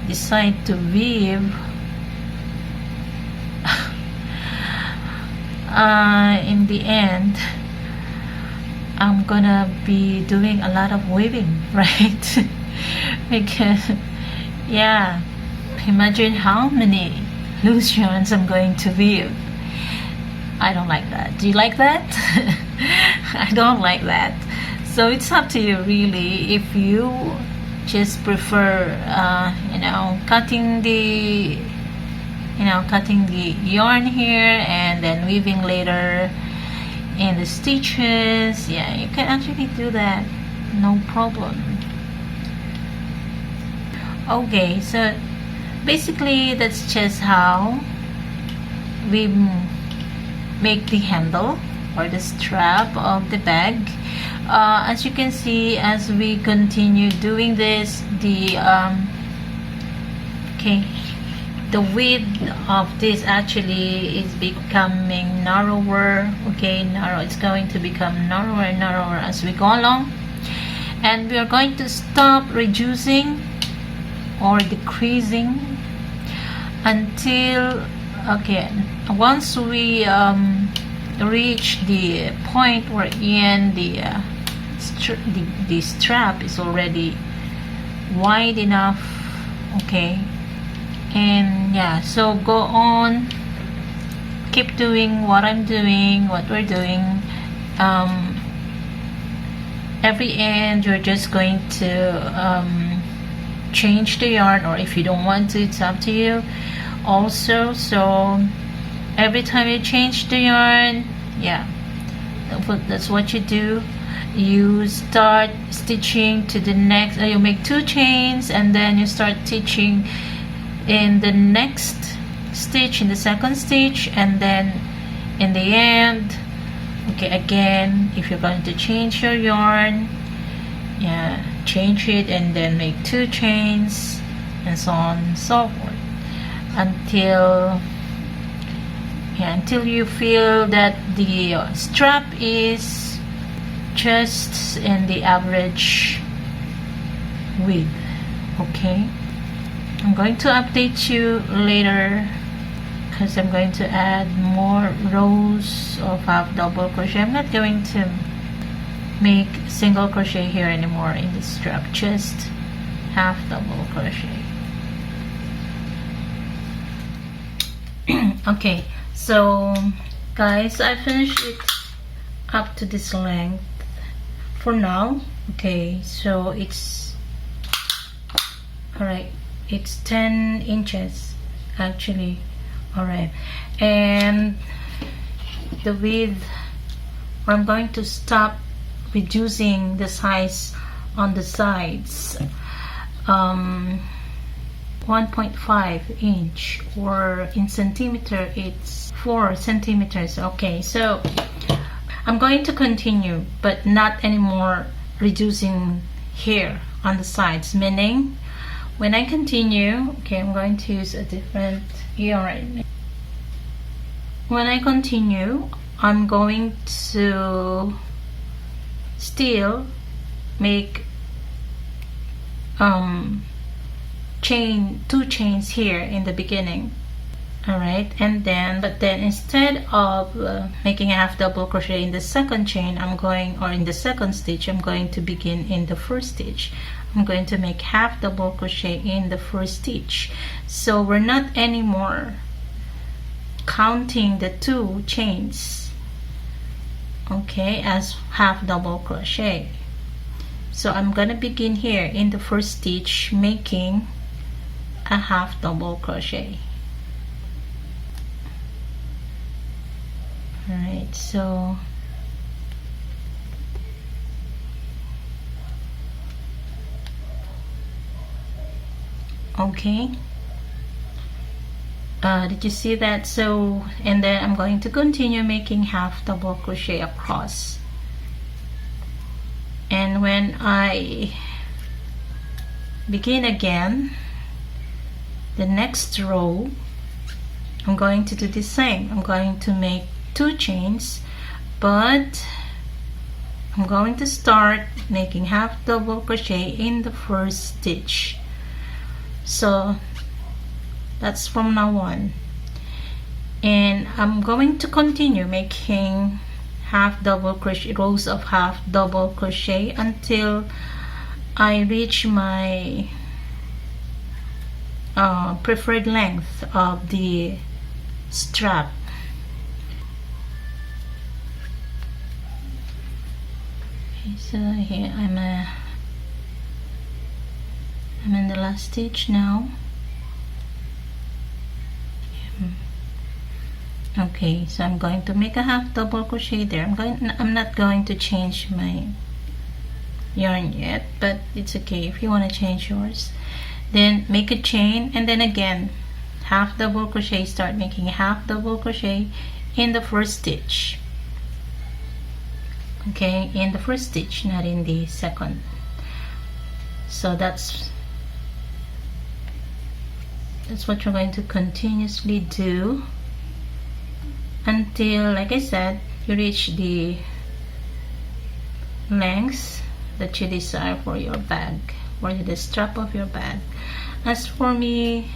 decide to weave in the end, I'm gonna be doing a lot of weaving, right? Because yeah, imagine how many loose yarns I'm going to weave. I don't like that. Do you like that? I don't like that. So it's up to you really, if you just prefer cutting the yarn here and then weaving later in the stitches. Yeah, you can actually do that, no problem. Okay, so basically that's just how we make the handle or the strap of the bag. As you can see, as we continue doing this, the width of this actually is becoming narrower. Okay, it's going to become narrower and narrower as we go along, and we are going to stop reducing or decreasing until, okay, once we reach the point wherein the strap is already wide enough. Okay, and yeah, so go on, keep doing what we're doing. Every end you're just going to change the yarn, or if you don't want to, it's up to you also. So every time you change the yarn, yeah, that's what you do. You start stitching to the next, you make 2 chains, and then you start stitching in the next stitch, in the second stitch, and then in the end. Okay, again, if you're going to change your yarn, yeah, change it and then make 2 chains, and so on and so forth until you feel that the strap is just in the average width. Okay, I'm going to update you later because I'm going to add more rows of half double crochet. I'm not going to make single crochet here anymore in this strap, just half double crochet. Okay, so guys, I finished it up to this length for now. Okay, so it's alright, it's 10 inches actually. Alright, and the width, I'm going to stop reducing the size on the sides. 1.5 inch, or in centimeter it's 4 centimeters. Okay, so I'm going to continue but not anymore reducing here on the sides, meaning when I continue, okay, I'm going to use a different yarn. When I continue, I'm going to still make two chains here in the beginning. Alright, and then but then instead of making a half double crochet in the second chain, in the second stitch, I'm going to begin in the first stitch. I'm going to make half double crochet in the first stitch, so we're not anymore counting the 2 chains, okay, as half double crochet. So I'm gonna begin here in the first stitch making a half double crochet. Alright, so okay, did you see that? So, and then I'm going to continue making half double crochet across, and when I begin again the next row, I'm going to do the same. I'm going to make 2 chains, but I'm going to start making half double crochet in the first stitch. So that's from now on, and I'm going to continue making half double crochet, rows of half double crochet, until I reach my preferred length of the strap. Okay, so here I'm in the last stitch now. Okay, so I'm going to make a half double crochet there. I'm not going to change my yarn yet, but it's okay if you want to change yours. Then make a chain, and then again half double crochet. Start making a half double crochet in the first stitch. Okay, in the first stitch, not in the second. So that's what you're going to continuously do until, like I said, you reach the length that you desire for your bag, or the strap of your bag. As for me,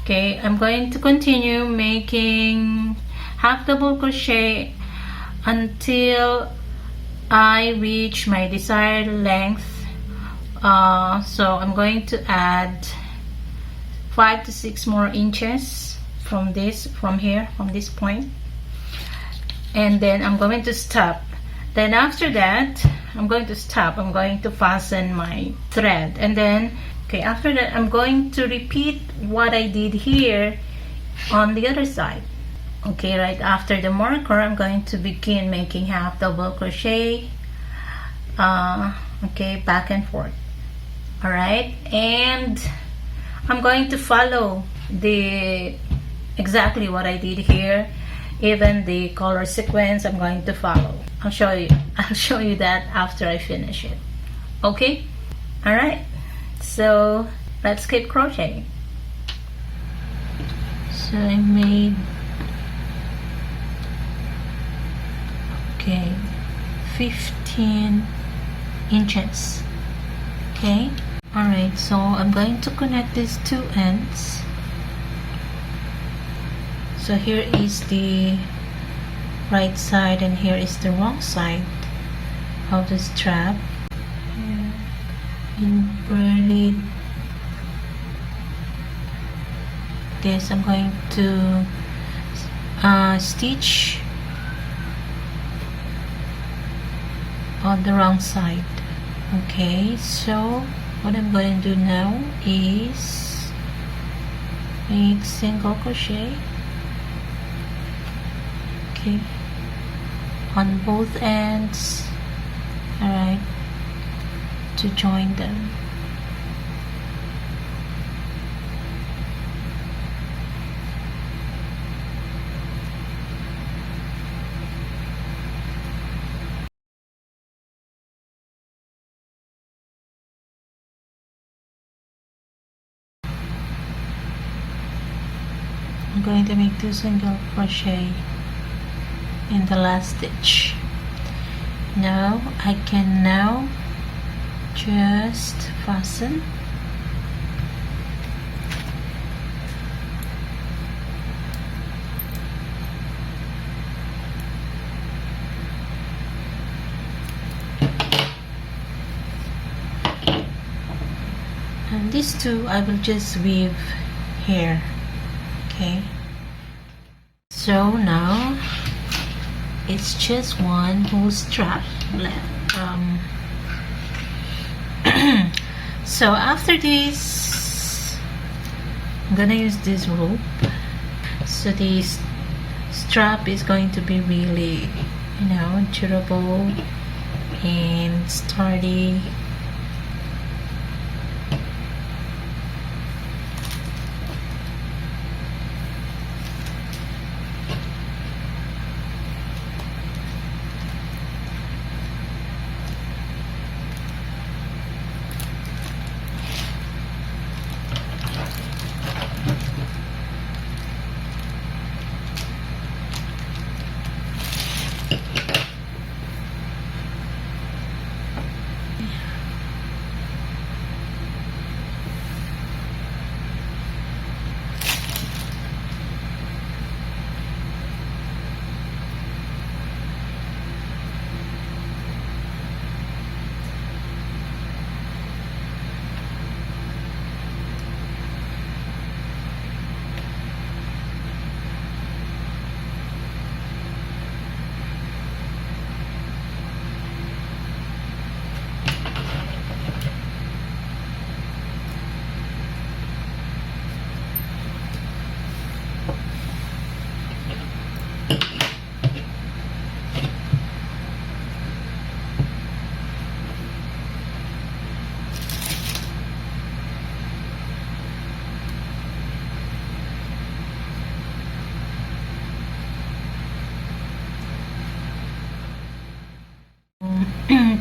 okay, I'm going to continue making half double crochet until I reach my desired length. So I'm going to add 5 to 6 more inches from this point, and then I'm going to stop. Then after that, I'm going to stop. I'm going to fasten my thread, and then okay, after that I'm going to repeat what I did here on the other side. Okay, right after the marker, I'm going to begin making half double crochet, okay, back and forth. All right, and I'm going to follow exactly what I did here. Even the color sequence I'm going to follow. I'll show you that after I finish it. Okay, all right, so let's keep crocheting. So I made, okay, 15 inches. Okay, alright, so I'm going to connect these two ends. So here is the right side and here is the wrong side of the strap. Invert this. I'm going to stitch on the wrong side. Okay, so what I'm going to do now is make single crochet, okay, on both ends, alright, to join them. I'm going to make 2 single crochet in the last stitch. Now I can now just fasten. And these two I will just weave here. Okay, so now it's just one whole strap left. So after this, I'm gonna use this rope. So this strap is going to be really, durable and sturdy.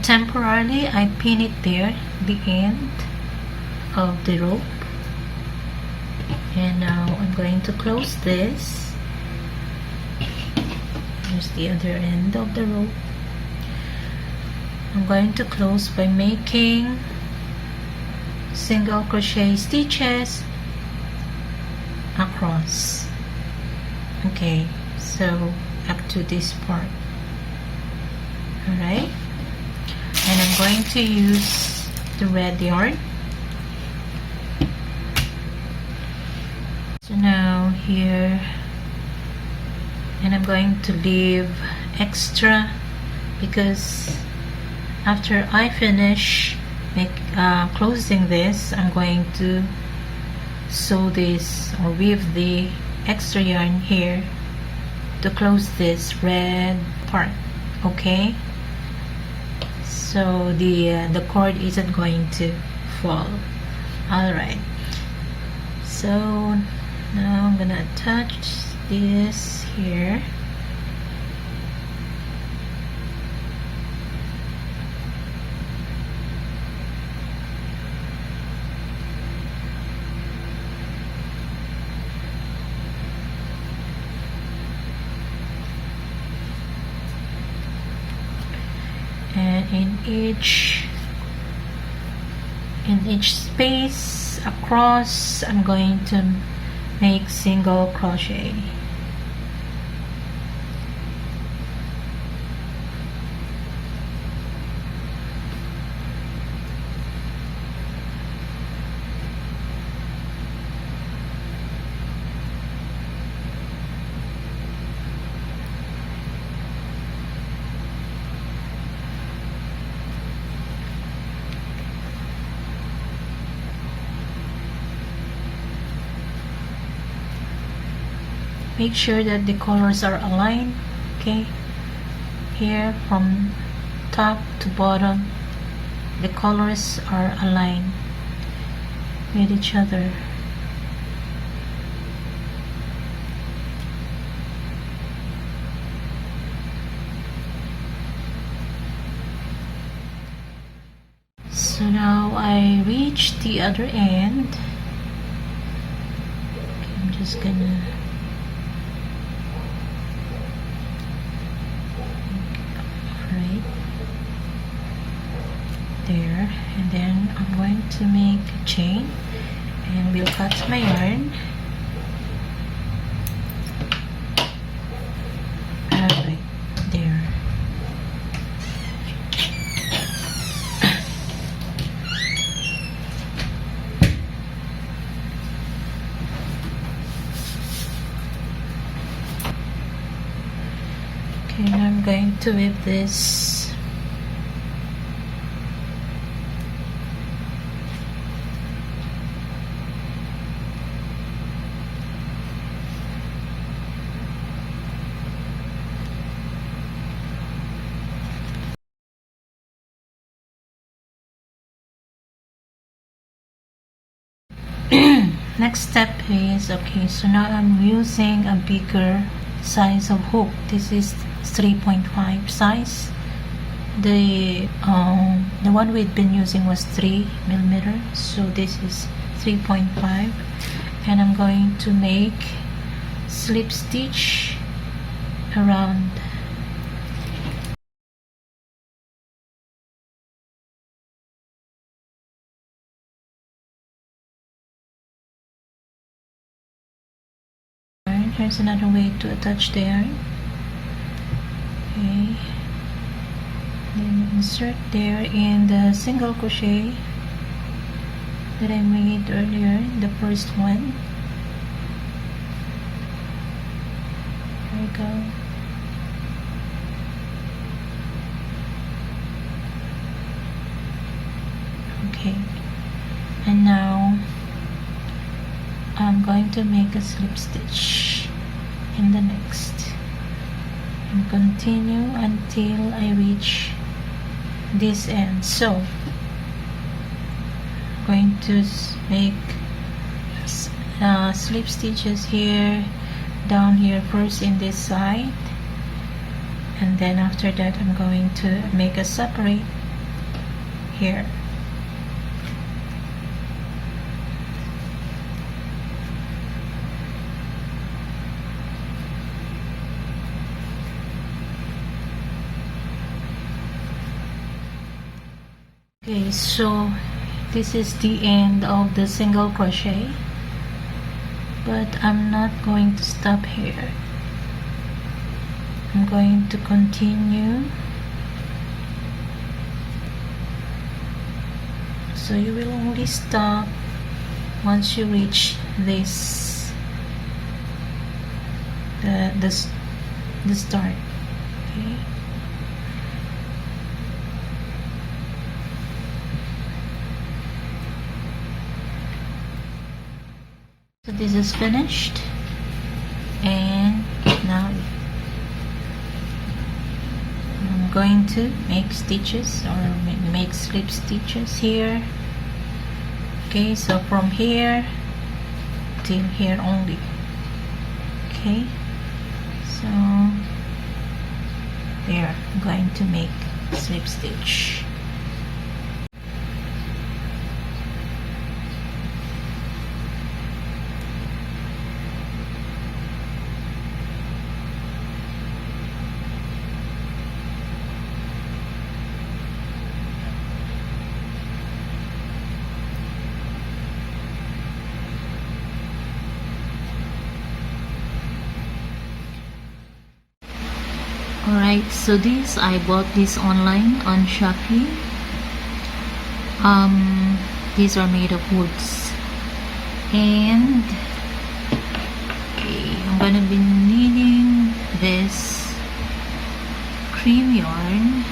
Temporarily I pin it there, the end of the rope, and now I'm going to close this. Here's the other end of the rope. I'm going to close by making single crochet stitches across. Okay, so up to this part. Alright, and I'm going to use the red yarn. So now here, and I'm going to leave extra because after I finish closing this, I'm going to sew this or weave the extra yarn here to close this red part. Okay, so the cord isn't going to fall. Alright, so now I'm gonna attach this here. in each space across I'm going to make single crochet. Make sure that the colors are aligned. Okay, here from top to bottom the colors are aligned with each other. So now I reach the other end. Okay, I'm just gonna right there, and then I'm going to make a chain and we'll cut my yarn. Right there. Okay, now I'm going to whip this. Next step is, okay, so now I'm using a bigger size of hook. This is 3.5 size. The one we've been using was 3mm, so this is 3.5, and I'm going to make slip stitch around. Here's another way to attach the yarn. Okay, then insert there in the single crochet that I made earlier, the first one. There we go. Okay, and now I'm going to make a slip stitch in the next and continue until I reach this end. So I'm going to make slip stitches here, down here first in this side, and then after that I'm going to make a separate here. Okay, so this is the end of the single crochet, but I'm not going to stop here. I'm going to continue. So you will only stop once you reach this the start. Okay. So this is finished, and now I'm going to make stitches or make slip stitches here. Okay, so from here till here only. Okay, so there I'm going to make slip stitch. Alright, so this, I bought this online on Shopee. These are made of woods, and okay, I'm gonna be needing this cream yarn,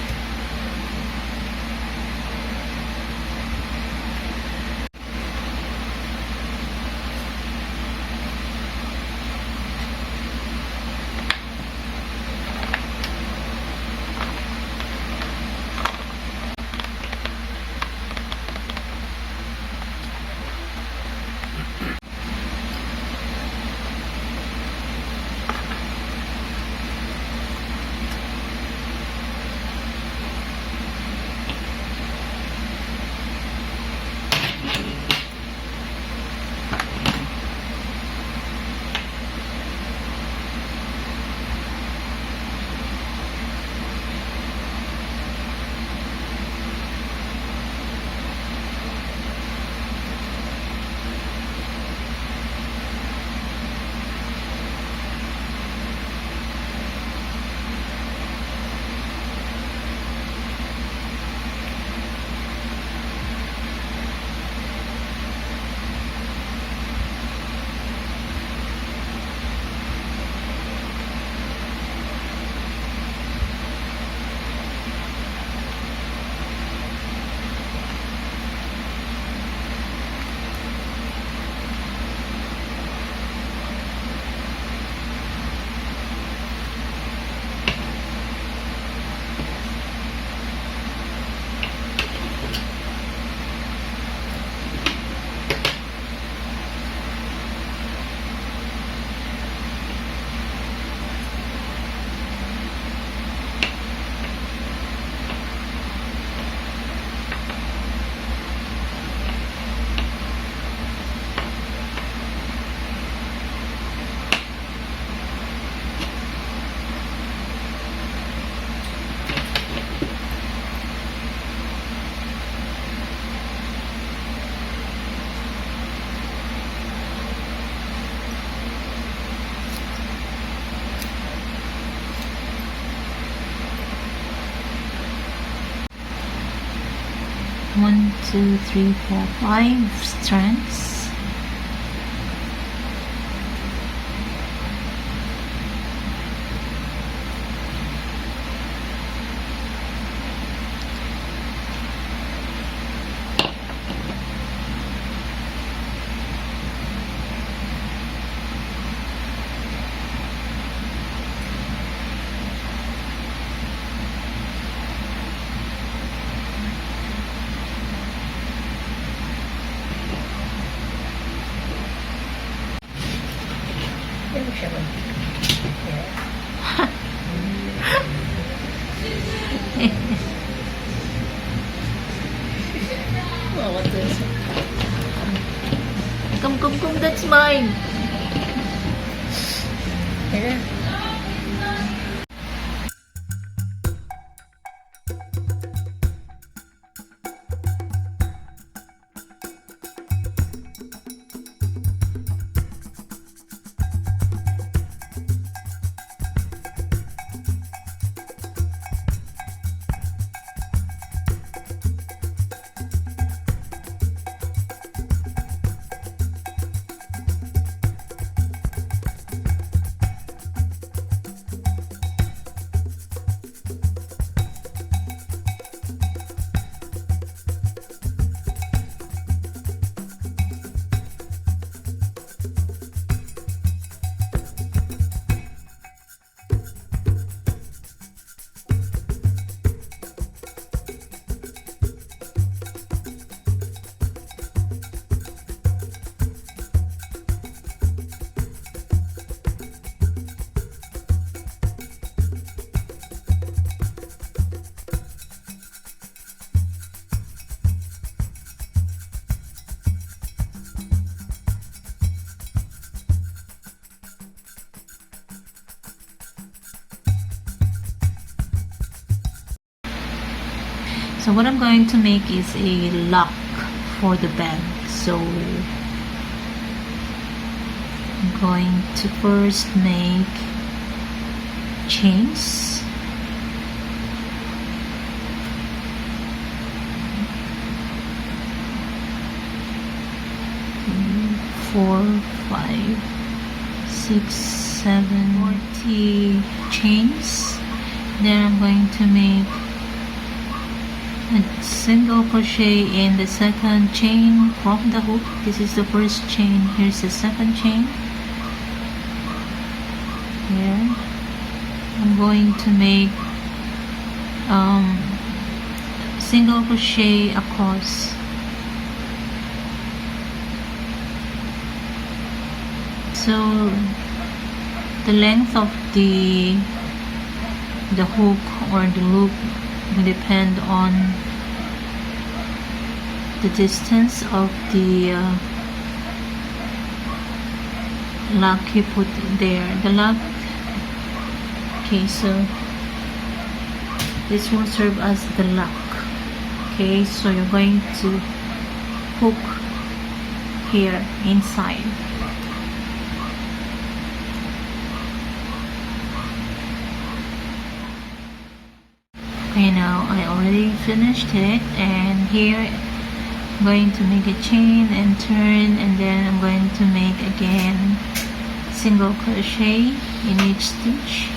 one, two, three, four, 5 strands. Oh, what is Come, that's mine. Here. So what I'm going to make is a lock for the bag. So I'm going to first make chains. 4, 5, 6, 7, 40 chains. Then I'm going to make a single crochet in the second chain from the hook. This is the first chain. Here's the second chain. Here I'm going to make single crochet across. So the length of the hook or the loop will depend on the distance of the lock you put there. The lock. Okay, so this will serve as the lock. Okay, so you're going to hook here inside. Okay, now I already finished it, and here I'm going to make a chain and turn, and then I'm going to make again single crochet in each stitch.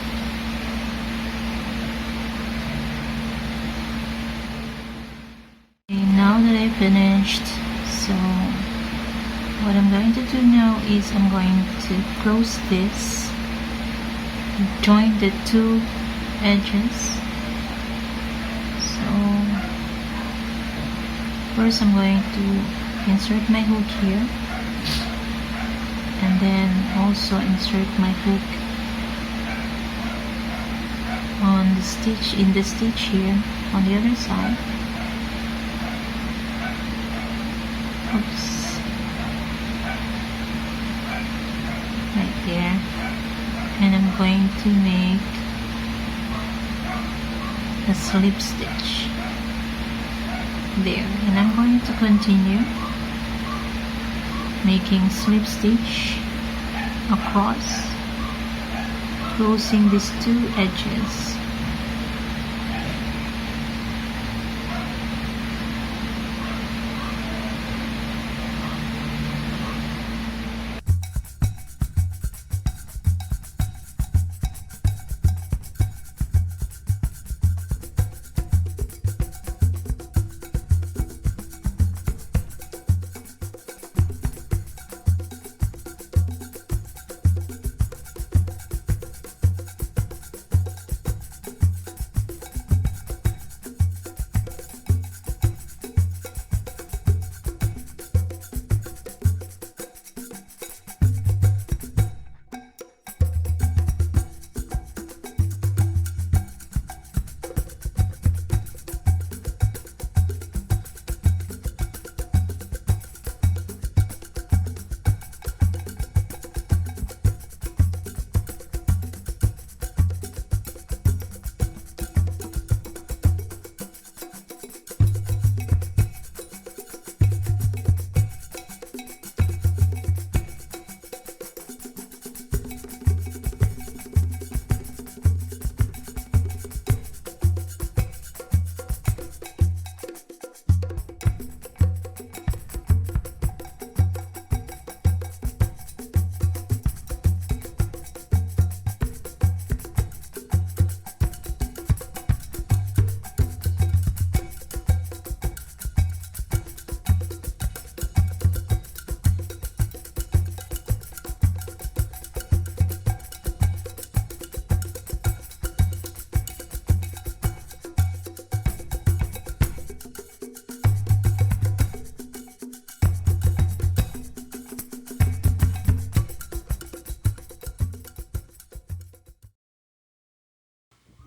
Okay, now that I finished, so what I'm going to do now is I'm going to close this, join the two edges. First I'm going to insert my hook here, and then also insert my hook on the stitch, in the stitch here on the other side. Oops. Right there. And I'm going to make a slip stitch there, and I'm going to continue making slip stitch across, closing these two edges.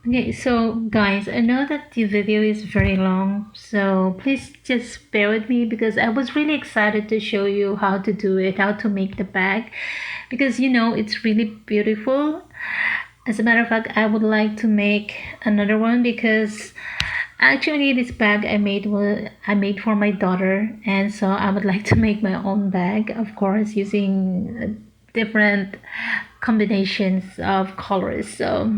Okay, so guys, I know that the video is very long, so please just bear with me because I was really excited to show you how to do it, how to make the bag, because you know it's really beautiful. As a matter of fact, I would like to make another one because actually this bag I made for my daughter, and so I would like to make my own bag, of course using different combinations of colors. So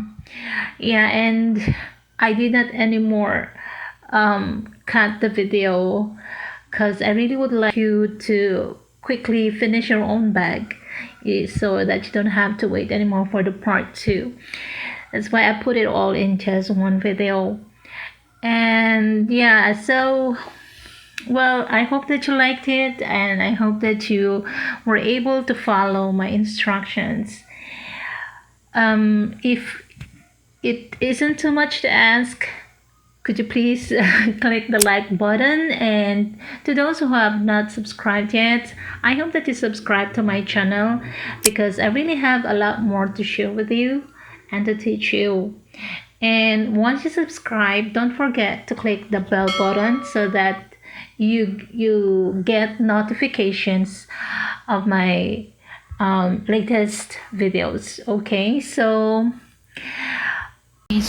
yeah, and I did not anymore cut the video because I really would like you to quickly finish your own bag, so that you don't have to wait anymore for the part 2. That's why I put it all in just one video. And yeah, so well, I hope that you liked it, and I hope that you were able to follow my instructions. If it isn't too much to ask, could you please click the like button? And to those who have not subscribed yet, I hope that you subscribe to my channel, because I really have a lot more to share with you and to teach you. And once you subscribe, don't forget to click the bell button so that you get notifications of my latest videos. Okay, so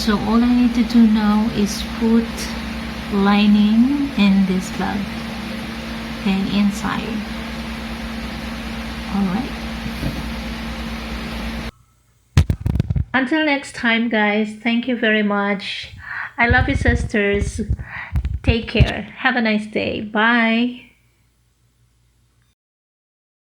all I need to do now is put lining in this bag, okay, inside. All right, until next time, guys, thank you very much. I love you, sisters. Take care. Have a nice day. Bye.